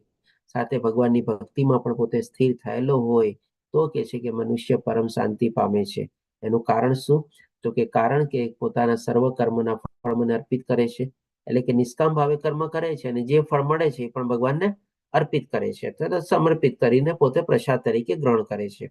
સાથે ભગવાનની ભક્તિમાં પણ પોતે સ્થિર થયેલો હોય, તો કે છે કે મનુષ્ય પરમ શાંતિ પામે છે. એનું કારણ શું? તો કે કારણ કે પોતાના સર્વ કર્મના ફળ મને અર્પિત કરે છે. એટલે કે નિષ્કામ ભાવે કર્મ કરે છે અને જે ફળ મળે છે એ પણ ભગવાનને અર્પિત કરે છે, તથા સમર્પિત કરીને પોતે પ્રસાદ તરીકે ગ્રહણ કરે છે.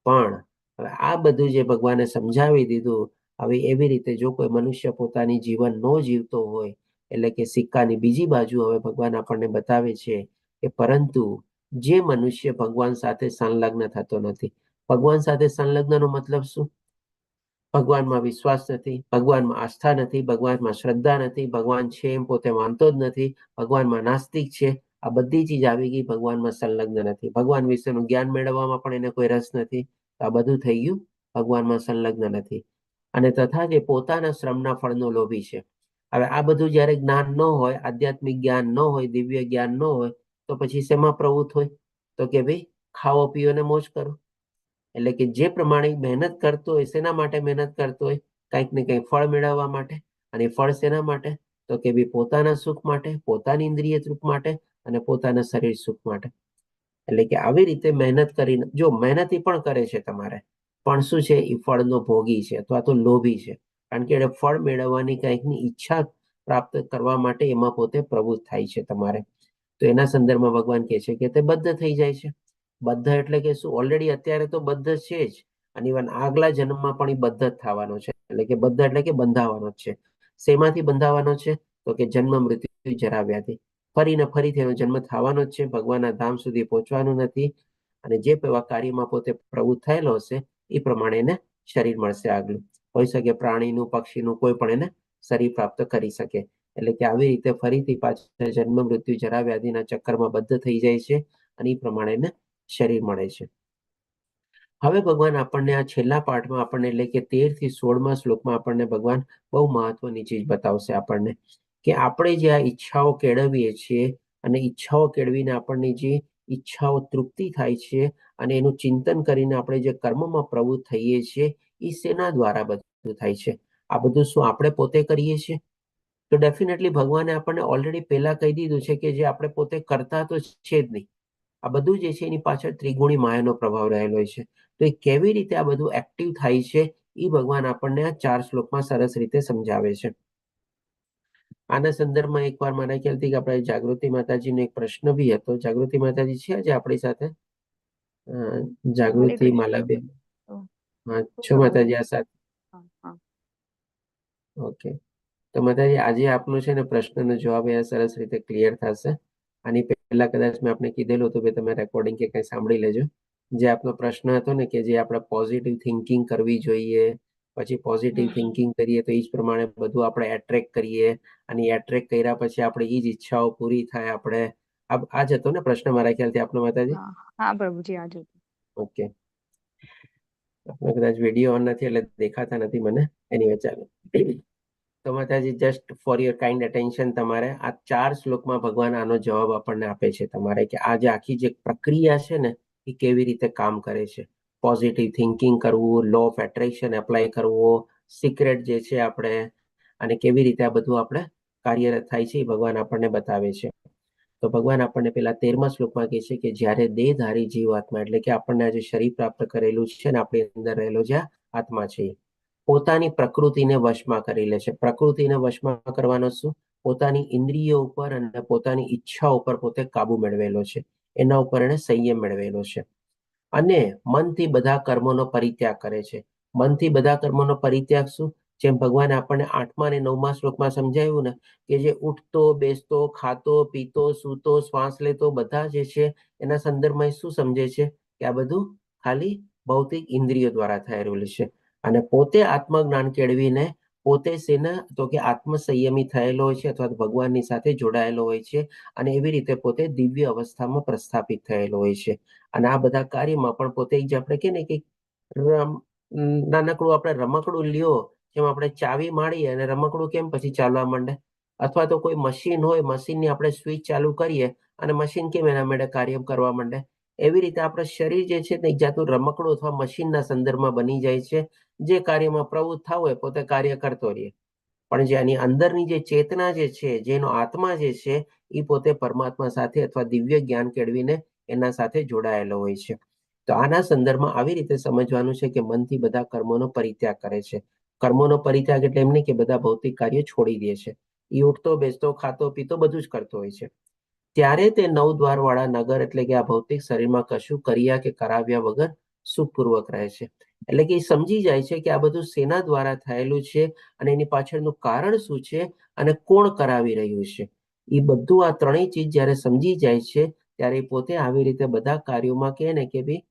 પણ હવે આ બધું જે ભગવાને સમજાવી દીધું, હવે એવી રીતે જો કોઈ મનુષ્ય પોતાની જીવન ન જીવતો હોય, એટલે કે સિક્કાની બીજી બાજુ હવે ભગવાન આપણને બતાવે છે કે પરંતુ જે મનુષ્ય ભગવાન સાથે સંલગ્ન થતો નથી. ભગવાન સાથે સંલગ્નનો મતલબ શું? ભગવાનમાં વિશ્વાસ નથી, ભગવાનમાં આસ્થા નથી, ભગવાનમાં શ્રદ્ધા નથી, ભગવાન છે એમ પોતે માનતો જ નથી, ભગવાનમાં નાસ્તિક છે. આ બધી ચીજ આવી ગઈ, ભગવાનમાં સંલગ્ન નથી. ભગવાન વિશેનું જ્ઞાન મેળવવામાં પણ એને કોઈ રસ નથી. આ બધું થઈ ગયું, ભગવાનમાં સંલગ્ન નથી. અને તથા જે પોતાના શ્રમના ફળનો લોભી છે. હવે આ બધું જયારે જ્ઞાન ન હોય, આધ્યાત્મિક જ્ઞાન ન હોય, દિવ્ય જ્ઞાન ન હોય, તો પછી શેમાં પ્રવૃત્ત હોય? તો કે ભાઈ ખાવો પીવો ને મોજ કરો. એટલે કે જે પ્રમાણે મહેનત કરતો હોય, શેના માટે મહેનત કરતો હોય? કંઈક ને કંઈક ફળ મેળવવા માટે. અને ફળ શેના માટે? તો કે ભાઈ પોતાના સુખ માટે, પોતાની ઇન્દ્રિય સુખ માટે અને પોતાના શરીર સુખ માટે. એટલે કે આવી રીતે મહેનત કરીને જો મહેનતી પણ કરે છે તમારે, પણ શું છે? એ ફળનો ભોગી છે અથવા તો લોભી છે. કારણ કે એને ફળ મેળવવાની કંઈકની ઈચ્છા પ્રાપ્ત કરવા માટે એમાં પોતે પ્રવૃત્ત થાય છે તમારે. તો એના સંદર્ભમાં ભગવાન કહે છે કે તે બદ્ધ થઈ જાય છે. બદ્ધ એટલે કે શું? ઓલરેડી અત્યારે તો બદ્ધ છે જ, અને ઇવન આગલા જન્મમાં પણ એ બદ્ધ જ થવાનો છે. એટલે કે બદ્ધ એટલે કે બંધાવાનો જ છે. શેમાંથી બંધાવાનો છે? તો કે જન્મ, મૃત્યુ, જરા, વ્યાધિ. ફરીને ફરીથી એનો જન્મ થવાનો જ છે. ભગવાનના ધામ સુધી પહોંચવાનું નથી. અને જે કાર્યમાં પોતે પ્રવૃત્ત થયેલો હશે એ પ્રમાણે એને શરીર મળશે આગલું. હોઈ શકે પ્રાણીનું, પક્ષીનું, કોઈ પણ એને શરીર પ્રાપ્ત કરી શકે. એટલે કે આવી રીતે ફરીથી પાછા જન્મ, મૃત્યુ, જરા, વ્યાધિના ચક્કરમાં બદ્ધ થઈ જાય છે અને એ પ્રમાણે એને શરીર મળે છે. હવે ભગવાન આપણને આ છેલ્લા પાઠમાં આપણને એટલે કે 13 થી 16મા શ્લોકમાં આપણને ભગવાન બહુ મહત્વની ચીજ બતાવશે આપણને કે આપણે જે આ ઈચ્છાઓ કેળવીએ છીએ અને ઈચ્છાઓ કેળવીને આપણની જે ઈચ્છાઓ તૃપ્તિ થાય છે અને એનું ચિંતન કરીને આપણે જે કર્મમાં પ્રવૃત્ત થઈએ છીએ એ શેના દ્વારા બધું થાય છે? આ બધું શું આપણે પોતે કરીએ છીએ? તો ડેફિનેટલી ભગવાને આપણને ઓલરેડી પહેલા કહી દીધું છે કે જે આપણે પોતે કરતા તો છે જ નહીં. આ બધું જે છે એની પાછળ ત્રિગુણી માયાનો પ્રભાવ રહેલો છે. તો એ કેવી રીતે આ બધું એક્ટિવ થાય છે એ ભગવાન આપણને આ 4 શ્લોકમાં સરસ રીતે સમજાવે છે. આના સંદર્ભમાં એકવાર મારા ખ્યાલથી કે આપણે જાગૃતિ માતાજીનો એક પ્રશ્ન બી હતો. જાગૃતિ માતાજી છે આજે આપણી સાથે? જાગૃતિ માલાબેન, હા છો માતાજી આ સાથે? ઓકે. તો માતાજી આજે આપનો છે ને પ્રશ્નનો જવાબ એ સરસ રીતે ક્લિયર થશે. આની પહેલા કદાચ મેં આપને કીધેલું હતું કે તમે રેકોર્ડિંગ કે કંઈ સાંભળી લેજો. જે આપનો પ્રશ્ન હતો ને કે જે આપણે પોઝિટિવ થિંકિંગ કરવી જોઈએ, પછી પોઝિટિવ થિંકિંગ કરીએ તો એ જ પ્રમાણે બધું આપણે એટ્રેક્ટ કરીએ, અને એટ્રેક્ટ કર્યા પછી આપણે એ જ ઈચ્છાઓ પૂરી થાય. આપણે આ જ હતો ને પ્રશ્ન મારા ખ્યાલથી આપનો માતાજી? હા પ્રભુજી, આ જ હતું. ઓકે. કદાચ વિડીયો ઓન નથી એટલે દેખાતા નથી મને. એનીવે ચાલો. તો માતાજી just for your kind attention, તમારે આ 4 શ્લોકમાં ભગવાન આનો જવાબ આપણને આપે છે તમારે કે આ જે આખી જે પ્રક્રિયા છે ને એ કેવી રીતે કામ કરે છે. પોઝિટિવ થિંકિંગ કરવું, લો ઓફ એટ્રેક્શન એપ્લાય કરવો, સિક્રેટ જે છે આપણે, અને કેવી રીતે આ બધું આપણે કાર્યરત થાય છે એ ભગવાન આપણને બતાવે છે. તો ભગવાન આપણને પેલા 13મા શ્લોકમાં કહે છે કે જ્યારે દેહધારી જીવાત્મા એટલે કે આપણને આજે શરીર પ્રાપ્ત કરેલું છે ને આપણી અંદર રહેલો જે આત્મા છે પોતાની પ્રકૃતિને વશમાં કરી લે છે. પ્રકૃતિને વશમાં કરવાનો શું? પોતાની ઇન્દ્રિયો ઉપર અને પોતાની ઈચ્છા ઉપર પોતે કાબુ મેળવેલો છે. એના ઉપર એને સંયમ મેળવેલો છે. અને મનથી બધા કર્મોનો પરિત્યાગ કરે છે. મનથી બધા કર્મોનો પરિત્યાગ શું? જેમ ભગવાને આપણને 8મા અને 9મા શ્લોકમાં સમજાવ્યું ને કે જે ઉઠતો, બેસતો, ખાતો, પીતો, સૂતો, શ્વાસ લેતો બધા જે છે એના સંદર્ભમાં શું સમજે છે કે આ બધું ખાલી ભૌતિક ઇન્દ્રિયો દ્વારા થઈ રહેલું છે. અને પોતે આત્મજ્ઞાન કેળવીને પોતે શેના તો કે આત્મસંયમી થયેલો હોય છે અથવા ભગવાનની સાથે જોડાયેલો હોય છે અને એવી રીતે પોતે દિવ્ય અવસ્થામાં પ્રસ્થાપિત થયેલો હોય છે. અને આ બધા કાર્યમાં પણ પોતે જ આપણે કે ને કે નાનકડું આપણે રમકડું લ્યો, જેમ આપણે ચાવી મારીએ અને રમકડું કેમ પછી ચાલવા માંડે, અથવા તો કોઈ મશીન હોય, મશીનની આપણે સ્વિચ ચાલુ કરીએ અને મશીન કેમ એના માટે કાર્ય કરવા માંડે, એવી રીતે આપણું શરીર જે છે તે એક જાતનું રમકડું અથવા મશીનના સંદર્ભમાં બની જાય છે, જે કાર્યમાં પ્રવૃત્ત થવું હોય પોતે કાર્ય કરતો રહે. પણ જે આની અંદરની જે ચેતના જે છે, જેનો આત્મા જે છે, એ પોતે પરમાત્મા સાથે અથવા દિવ્ય જ્ઞાન કેળવીને એના સાથે જોડાયેલો હોય છે. તો આના સંદર્ભમાં આવી રીતે સમજવાનું છે કે મનથી બધા કર્મોનો પરિત્યાગ કરે છે. કર્મોનો પરિત્યાગ એટલે એમ નહીં કે બધા ભૌતિક કાર્યો છોડી દે છે. એ ઉઠતો બેસતો ખાતો પીતો બધું જ કરતો હોય છે. ત્યારે તે 9 દ્વાર વાળા નગર એટલે કે આ ભૌતિક શરીરમાં કશું કર્યા કે કરાવ્યા વગર સુખપૂર્વક રહે છે. એટલે કે એ સમજી જાય છે કે આ બધું શેના દ્વારા થયેલું છે અને એની પાછળનું કારણ શું છે અને કોણ કરાવી રહ્યું છે. એ બધું આ ત્રણેય ચીજ જ્યારે સમજી જાય છે ત્યારે પોતે આવી રીતે બધા કાર્યોમાં કહે ને કે ભાઈ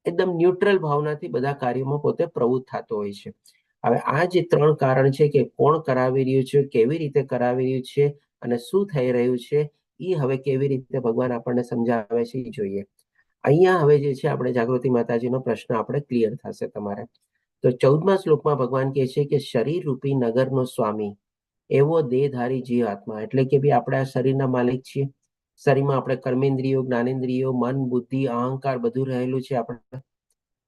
એકદમ ન્યુટ્રલ ભાવનાથી બધા કાર્યોમાં પોતે પ્રવૃત્ત થતો હોય છે. હવે આ જે 3 કારણ છે કે કોણ કરાવી રહ્યું છે, કેવી રીતે કરાવી રહ્યું છે અને શું થઈ રહ્યું છે, એ હવે કેવી રીતે ભગવાન આપણને સમજાવે છે એ જોઈએ. અહીંયા હવે જે છે આપણે જાગૃતિ માતાજીનો પ્રશ્ન આપણે ક્લિયર થશે તમારે. તો 14મા શ્લોકમાં ભગવાન કહે છે કે શરીર રૂપી નગરનો સ્વામી એવો દેહધારી જીવ આત્મા, એટલે કે ભાઈ આપણે આ શરીરના માલિક છીએ. શરીરમાં આપણે કર્મેન્દ્રિયો, જ્ઞાનેન્દ્રિયો, મન, બુદ્ધિ, અહંકાર બધું રહેલું છે આપણે.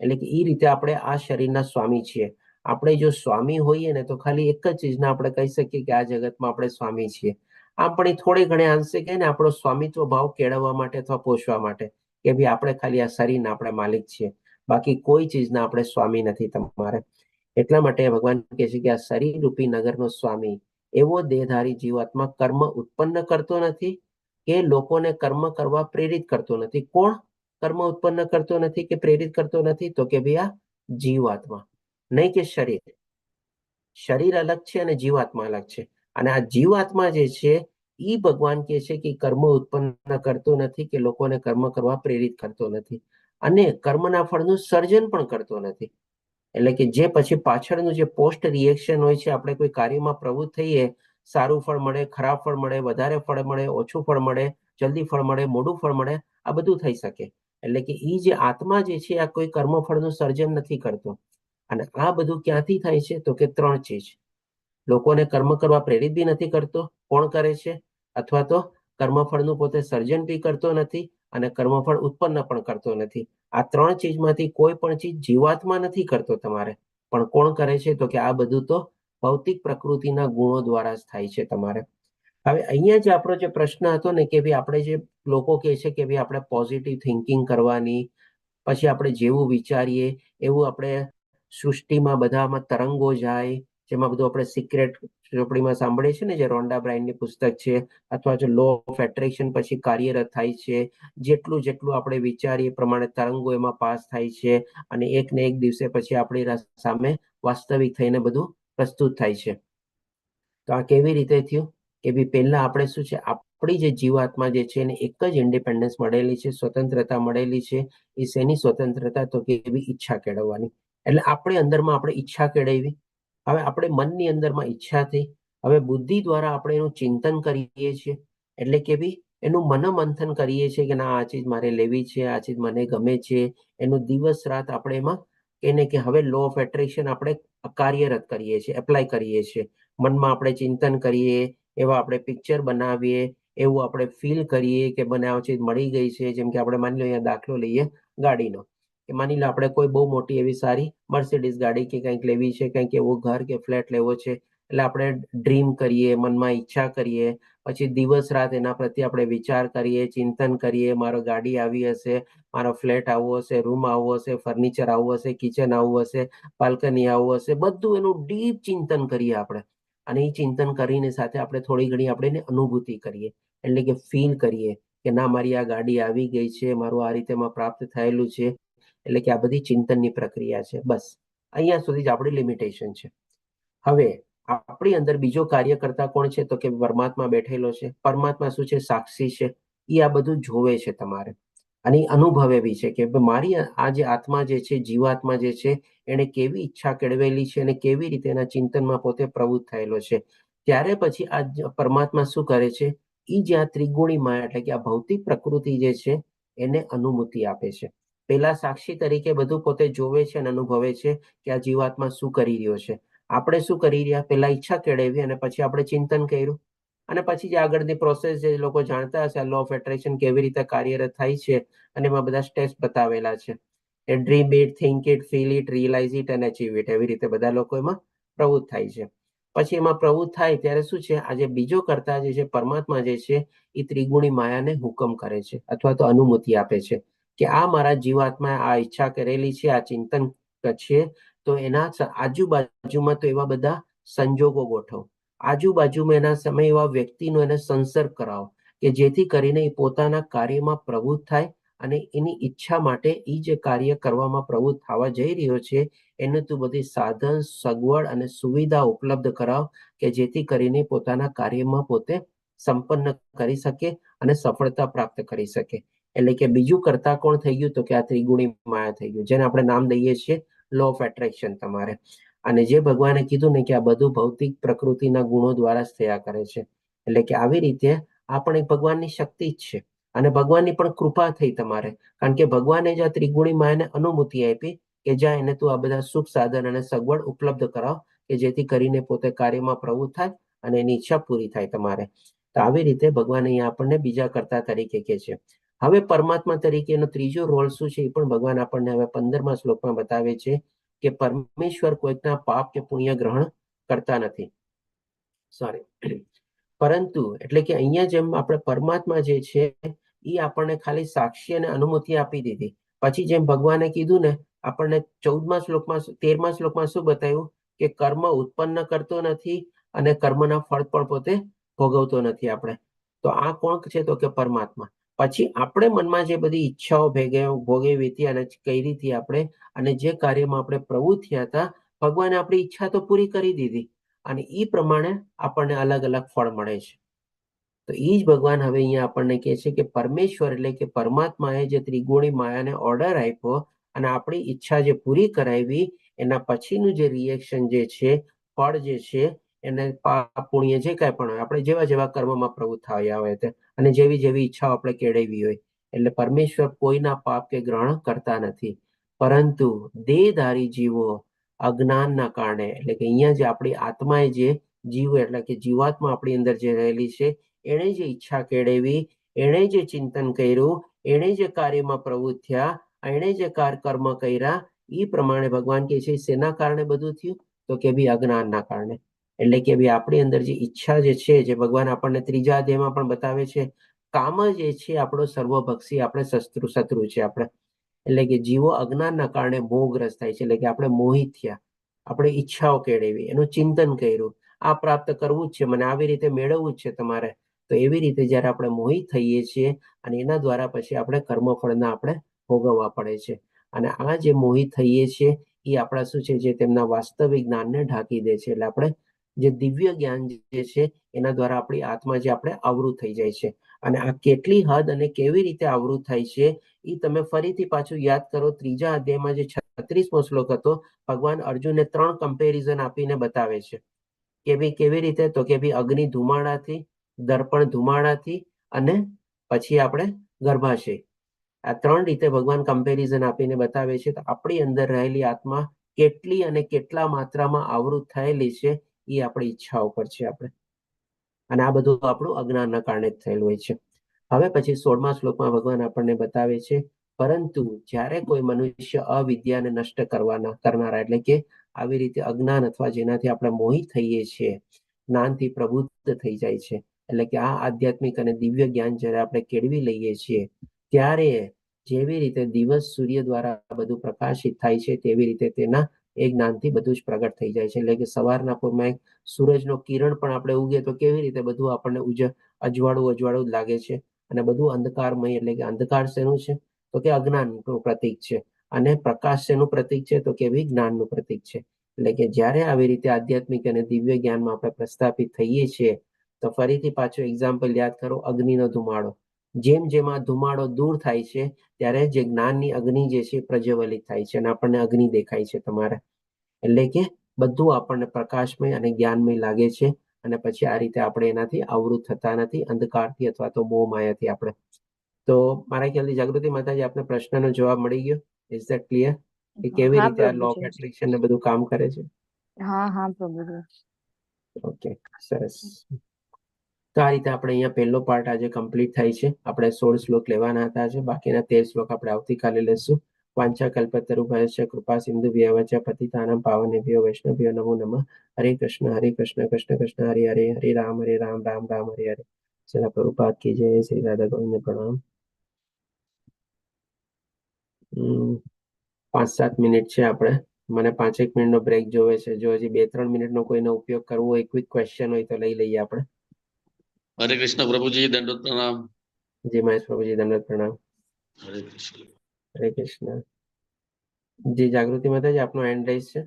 એટલે કે એ રીતે આપણે આ શરીરના સ્વામી છીએ. આપણે જો સ્વામી હોઈએ ને તો ખાલી એક જ ચીજના આપણે કહી શકીએ કે આ જગતમાં આપણે સ્વામી છીએ. આમ પણ એ થોડે ઘણે અંશે કહે ને આપણો સ્વામિત્વ ભાવ કેળવવા માટે અથવા પોષવા માટે કે ભાઈ આપણે ખાલી આ શરીરના આપણે માલિક છીએ, બાકી કોઈ ચીજના આપણે સ્વામી નથી તમારે. એટલા માટે ભગવાન કહે છે કે આ શરીર રૂપી નગરનો સ્વામી એવો દેહધારી જીવાત્મા કર્મ ઉત્પન્ન કરતો નથી કે લોકોને કર્મ કરવા પ્રેરિત કરતો નથી. કોણ કર્મ ઉત્પન્ન કરતો નથી કે પ્રેરિત કરતો નથી? તો કે ભાઈ આ જીવાત્મા, નહીં કે શરીર. શરીર અલગ છે અને જીવાત્મા અલગ છે. અને આ જીવાત્મા જે છે એ ભગવાન કહે છે કે કર્મ ઉત્પન્ન કરતો નથી કે લોકોને કર્મ કરવા પ્રેરિત કરતો નથી અને કર્મના ફળનું સર્જન પણ કરતો નથી. એટલે કે જે પછી પાછળનું જે પોસ્ટ રિએક્શન હોય છે, આપણે કોઈ કાર્યમાં પ્રવૃત્ત થઈએ, સારું ફળ મળે, ખરાબ ફળ મળે, વધારે ફળ મળે, ઓછું ફળ મળે, જલ્દી ફળ મળે, મોડું ફળ મળે, આ બધું થઈ શકે. એટલે કે એ જે આત્મા જે છે આ કોઈ કર્મફળનું સર્જન નથી કરતો. અને આ બધું ક્યાંથી થાય છે? તો કે 3 ચીજ. લોકોને કર્મ કરવા પ્રેરિત બી નથી કરતો, કોણ કરે છે? અથવા તો કર્મફળનું પોતે સર્જન બી કરતો નથી અને કર્મફળ ઉત્પન્ન પણ કરતો નથી. આ 3 ચીજમાંથી કોઈ પણ ચીજ જીવાત્મા નથી કરતો તમારે, પણ કોણ કરે છે? તો કે આ બધું તો ભૌતિક પ્રકૃતિના ગુણો દ્વારા જ થાય છે તમારે. હવે અહીંયા જે આપણો જે પ્રશ્ન હતો ને કે ભાઈ આપણે જે લોકો કહે છે કે ભાઈ આપણે પોઝિટિવ થિંકિંગ કરવાની, પછી આપણે જેવું વિચારીએ એવું આપણે સૃષ્ટિમાં બધામાં તરંગો જાય, જેમાં બધું આપણે સિક્રેટ ચોપડીમાં સાંભળીએ છીએ ને, જે રોન્ડા બ્રાયનની પુસ્તક છે, અથવા જો લો ઓફ એટ્રેક્શન પછી કાર્યરત થાય છે, જેટલું આપણે વિચારીએ પ્રમાણે તરંગો એમાં પાસ થાય છે અને એક ને એક દિવસે પછી આપણી સામે વાસ્તવિક થઈને બધું પ્રસ્તુત થાય છે. તો આ કેવી રીતે થયું? કે ભાઈ પહેલા આપણે શું છે, આપણી જે જીવાત્મા જે છે એને એક જ ઇન્ડિપેન્ડન્સ મળેલી છે, સ્વતંત્રતા મળેલી છે. એ શેની સ્વતંત્રતા? તો કે એવી ઈચ્છા કેળવવાની. એટલે આપણે અંદરમાં આપણે ઈચ્છા કેળવી. હવે આપણે મનની અંદરમાં ઈચ્છા થઈ, હવે બુદ્ધિ દ્વારા આપણે એનું ચિંતન કરીએ છીએ. એટલે કે ભાઈ એનું મનોમંથન કરીએ છીએ કે ના આ ચીજ મારે લેવી છે, આ ચીજ મને ગમે છે. એનું દિવસ રાત આપણે એમાં એને કે હવે લો ઓફ એટ્રેક્શન આપણે કાર્યરત કરીએ છીએ, એપ્લાય કરીએ છીએ. મનમાં આપણે ચિંતન કરીએ, એવા આપણે પિક્ચર બનાવીએ, એવું આપણે ફીલ કરીએ કે મને આ ચીજ મળી ગઈ છે. જેમ કે આપણે માની લો અહીંયા દાખલો લઈએ ગાડીનો, કે માની લો આપણે કોઈ બહુ મોટી એવી સારી મર્સિડીઝ ગાડી કે કંઈક લેવી છે, કંઈક એવો ઘર કે ફ્લેટ લેવો છે. એટલે આપણે ડ્રીમ કરીએ, મનમાં ઈચ્છા કરીએ, પછી દિવસ રાત એના પ્રત્યે આપણે વિચાર કરીએ, ચિંતન કરીએ, મારો ગાડી આવી હશે, મારો ફ્લેટ આવો હશે, રૂમ આવો હશે, ફર્નિચર આવું હશે, કિચન આવું હશે, બાલ્કની આવું હશે, બધું એનું ડીપ ચિંતન કરીએ આપણે. અને એ ચિંતન કરીને સાથે આપણે થોડી ઘણી આપણે એને અનુભૂતિ કરીએ, એટલે કે ફીલ કરીએ કે ના મારી આ ગાડી આવી ગઈ છે, મારું આ રીતે પ્રાપ્ત થયેલું છે. એટલે કે આ બધી ચિંતનની પ્રક્રિયા છે. બસ અહીંયા સુધી જ આપણી લિમિટેશન છે. હવે આપણી અંદર બીજો કાર્ય કરતા કોણ છે? તો કે પરમાત્મા બેઠેલો છે. પરમાત્મા શું છે? સાક્ષી છે. એ આ બધું જોવે છે તમારે. અને એ અનુભવે બી છે કે મારી આ જે આત્મા જે છે, જીવાત્મા જે છે, એને કેવી ઈચ્છા કેળવેલી છે અને કેવી રીતે એના ચિંતનમાં પોતે પ્રવૃત્ત થયેલો છે. ત્યારે પછી આ પરમાત્મા શું કરે છે, એ જે આ ત્રિગુણી માયા એટલે કે આ ભૌતિક પ્રકૃતિ જે છે એને અનુમતિ આપે છે. પેલા સાક્ષી તરીકે બધું પોતે જોવે છે અને અનુભવે છે કે આ જીવાત્મા શું કરી રહ્યો છે. આપણે શું કરી રહ્યા, પેલા ઈચ્છા કેળવી અને પછી આપણે ચિંતન કર્યું અને પછી જે આગળની પ્રોસેસ જે લોકો જાણતા હશે, લો ઓફ એટ્રેક્શન કેવી રીતે કાર્યરત થાય છે અને એમાં બધા સ્ટેપ્સ બતાવેલા છે. એ dream it, think it, feel it, realise it અને અચીવ ઇટ, એવી રીતે બધા લોકો એમાં પ્રવૃત્ત થાય છે. પછી એમાં પ્રવૃત્ત થાય ત્યારે શું છે, આજે બીજો કરતા જે છે પરમાત્મા જે છે એ ત્રિગુણી માયાને હુકમ કરે છે અથવા તો અનુમતિ આપે છે કે આ મારા જીવાત્મા આ ઈચ્છા કરેલી છે, આ ચિંતન છે, તો એના આજુબાજુમાં તો એવા બધા સંજોગો ગોઠવો, આજુબાજુમાં એના સમય એવા વ્યક્તિનો એને સંસર્ગ કરાવો કે જેથી કરીને એ પોતાના કાર્યમાં પ્રવૃત્ત થાય અને એની ઈચ્છા માટે એ જે કાર્ય કરવામાં પ્રવૃત્ત થવા જઈ રહ્યો છે એને તું બધી સાધન, સગવડ અને સુવિધા ઉપલબ્ધ કરાવ કે જેથી કરીને પોતાના કાર્યમાં પોતે સંપન્ન કરી શકે અને સફળતા પ્રાપ્ત કરી શકે. એટલે કે બીજું કરતા કોણ થઈ ગયું, તો કે આ ત્રિગુણી માયા થઈ ગયું, જેને આપણે નામ દઈએ છીએ લો ઓફ એટ્રેક્શન તમારે. અને જે ભગવાને કીધું ને કે આ બધું ભૌતિક પ્રકૃતિના ગુણો દ્વારા જ થયા કરે છે. એટલે કે આવી રીતે આ પણ એક ભગવાનની શક્તિ જ છે અને ભગવાનની પણ કૃપા થઈ તમારે, કારણ કે ભગવાને જ આ ત્રિગુણી માયાને અનુમતિ આપી કે જ્યાં એને તું આ બધા સુખ સાધન અને સગવડ ઉપલબ્ધ કરાવ કે જેથી કરીને પોતે કાર્યમાં પ્રવૃત્ત થાય અને એની ઈચ્છા પૂરી થાય તમારે. તો આવી રીતે ભગવાન અહીંયા આપણને બીજા કરતા તરીકે કહે છે. હવે પરમાત્મા તરીકેનો ત્રીજો રોલ શું છે એ પણ ભગવાન આપણને હવે 15મા શ્લોકમાં બતાવે છે કે પરમેશ્વર કોઈકના પાપ કે પુણ્ય ગ્રહણ કરતા નથી. પરંતુ એટલે કે અહીંયા જેમ આપણે પરમાત્મા જે છે એ આપણને ખાલી સાક્ષી અને અનુમતિ આપી દીધી. પછી જેમ ભગવાને કીધું ને, આપણને 13મા શ્લોકમાં શું બતાવ્યું કે કર્મ ઉત્પન્ન કરતો નથી અને કર્મના ફળ પણ પોતે ભોગવતો નથી આપણે. તો આ કોણ છે, તો કે પરમાત્મા. પછી આપણે મનમાં જે બધી ઈચ્છાઓ ભોગવી હતી અને કરી હતી આપણે, અને જે કાર્યમાં આપણે પ્રવૃત્ત થયા હતા, ભગવાને આપણી ઈચ્છા તો પૂરી કરી દીધી અને એ પ્રમાણે આપણને અલગ અલગ ફળ મળે છે. તો એ જ ભગવાન હવે અહીંયા આપણને કહે છે કે પરમેશ્વર એટલે કે પરમાત્માએ જે ત્રિગુણી માયાને ઓર્ડર આપ્યો અને આપણી ઈચ્છા જે પૂરી કરાવી, એના પછીનું જે રિએક્શન જે છે, ફળ જે છે, એને પાપ પુણ્ય જે કાંઈ પણ હોય, આપણે જેવા જેવા કર્મમાં પ્રવૃત્ત થયા હોય તે અને જેવી જેવી ઈચ્છાઓ આપણે કેળવી હોય, એટલે પરમેશ્વર કોઈના પાપ કે ગ્રહણ કરતા નથી. પરંતુ દેહધારી જીવો અજ્ઞાનના કારણે, એટલે કે અહીંયા જે આપણી આત્માએ જે જીવ એટલે કે જીવાત્મા આપણી અંદર જે રહેલી છે, એણે જે ઈચ્છા કેળવી, એણે જે ચિંતન કર્યું, એણે જે કાર્યમાં પ્રવૃત્ત થયા, એણે જે કર્મ કર્યા, એ પ્રમાણે ભગવાન કહે છે શેના કારણે બધું થયું, તો કે ભી અજ્ઞાનના કારણે. એટલે કે ભાઈ આપણી અંદર જે ઈચ્છા જે છે, જે ભગવાન આપણને ત્રીજા અધ્યાયમાં પણ બતાવે છે, કામ જે છે આપણો સર્વભક્ષી, આપણે શત્રુ છે આપણે. એટલે કે જીવો અજ્ઞાનના કારણે મોહગ્રસ્ત થાય છે, એટલે કે આપણે મોહિત થયા, આપણે ઈચ્છાઓ કેળવી, એનું ચિંતન કર્યું, આ પ્રાપ્ત કરવું જ છે, મને આવી રીતે મેળવવું જ છે તમારે. તો એવી રીતે જયારે આપણે મોહિત થઈએ છીએ અને એના દ્વારા પછી આપણે કર્મફળના આપણે ભોગવવા પડે છે. અને આ જે મોહિત થઈએ છીએ એ આપણા શું છે, જે તેમના વાસ્તવિક જ્ઞાનને ઢાંકી દે છે. એટલે આપણે જે દિવ્ય જ્ઞાન જે છે એના દ્વારા આપણી આત્મા જે આપણે આવૃત થઈ જાય છે. અને આ કેટલી હદ અને કેવી રીતે આવૃત થાય છે એ તમે ફરીથી પાછું યાદ કરો. ત્રીજા અધ્યાયમાં જે 36મો શ્લોક હતો, ભગવાન અર્જુનને 3 કમ્પેરિઝન આપીને બતાવે છે કે ભાઈ કેવી રીતે, તો કે ભાઈ અગ્નિ ધુમાડાથી, દર્પણ ધુમાડાથી અને પછી આપણે ગર્ભાશય, આ 3 રીતે ભગવાન કમ્પેરિઝન આપીને બતાવે છે. તો આપણી અંદર રહેલી આત્મા કેટલી અને કેટલા માત્રામાં આવૃત થયેલી છે એ આપણી ઈચ્છા ઉપર છે આપણે, અને આ બધું આપણું અજ્ઞાનના કારણે જ થયેલું હોય છે. હવે પછી 16મા શ્લોકમાં ભગવાન આપણને બતાવે છે, પરંતુ જ્યારે કોઈ મનુષ્ય અવિદ્યાને નષ્ટ કરનારા એટલે કે આવી રીતે અજ્ઞાન અથવા જેનાથી આપણે મોહિત થઈએ છીએ, જ્ઞાનથી પ્રબુદ્ધ થઈ જાય છે, એટલે કે આ આધ્યાત્મિક અને દિવ્ય જ્ઞાન જ્યારે આપણે કેળવી લઈએ છીએ, ત્યારે જેવી રીતે દિવસ સૂર્ય દ્વારા બધું પ્રકાશિત થાય છે, તેવી રીતે તેના એ જ્ઞાનથી બધું જ પ્રગટ થઈ જાય છે. એટલે કે સવારના પૂરમાં એક સૂરજનો કિરણ પણ આપણે ઉગે તો કેવી રીતે બધું આપણને અજવાળું જ લાગે છે, અને બધું અંધકારમય. એટલે કે અંધકાર શેનું છે, તો કે અજ્ઞાનનું પ્રતીક છે, અને પ્રકાશ શેનું પ્રતીક છે, તો કે જ્ઞાનનું પ્રતીક છે. એટલે કે જ્યારે આવી રીતે આધ્યાત્મિક અને દિવ્ય જ્ઞાનમાં આપણે પ્રસ્થાપિત થઈએ છીએ, તો ફરીથી પાછું એક્ઝામ્પલ યાદ કરો, અગ્નિનો ધુમાડો. જેમ જેમ આ ધુમાડો દૂર થાય છે ત્યારે જે જ્ઞાનની અગ્નિ જે છે એ પ્રજ્વલિત થાય છે અને આપણને અગ્નિ દેખાય છે તમારે. એટલે કે બધું આપણને પ્રકાશમય અને જ્ઞાનમય લાગે છે અને પછી આ રીતે આપણે એનાથી આવૃત થતા નથી અંધકારથી અથવા તો મોહ માયાથી આપણે. તો મારા ખ્યાલથી જાગૃતિ માતાજી આપને પ્રશ્નનો જવાબ મળી ગયો. ઇઝ ધેટ ક્લિયર કે કેવી હા, રીતે આ લો ઓફ પ્રભુજી. એટ્રેક્શન ને બધું કામ કરે છે? હા, પ્રભુજી. ઓકે, સરસ. તો આ રીતે આપણે અહીંયા પહેલો પાર્ટ આજે કમ્પ્લીટ થાય છે. આપણે 16 શ્લોક લેવાના હતા આજે, બાકીના 13 શ્લોક આપણે આવતીકાલે લેશું. વાંચા કલ્પતરુભ્યશ્ચ કૃપા સિંધુભ્યઃ ચ પતિતાનાં પાવનેભ્યો વૈષ્ણવેભ્યો નમો નમઃ. હરે કૃષ્ણ કૃષ્ણ કૃષ્ણ હરે હરે, હરે રામ રામ રામ હરે હરે. ચલા પ્રભુપાદ કી જય. શ્રી રાધા ગોવિંદ પ્રણામ. 5-7 મિનિટ છે આપણે. મને 5-1 મિનિટનો બ્રેક જોવે છે. જો હજી 2-3 મિનિટનો કોઈનો ઉપયોગ કરવો હોય, ક્વિક ક્વેશ્ચન હોય તો લઈ લઈએ આપણે. હરે કૃષ્ણ પ્રભુજી, દંડવત પ્રણામ. જી મહેશ પ્રભુજી, દંડવત પ્રણામ. હરે કૃષ્ણ. હરે કૃષ્ણ. જી જાગૃતિ માતાજી, આપનો હેન્ડ રાઈઝ છે.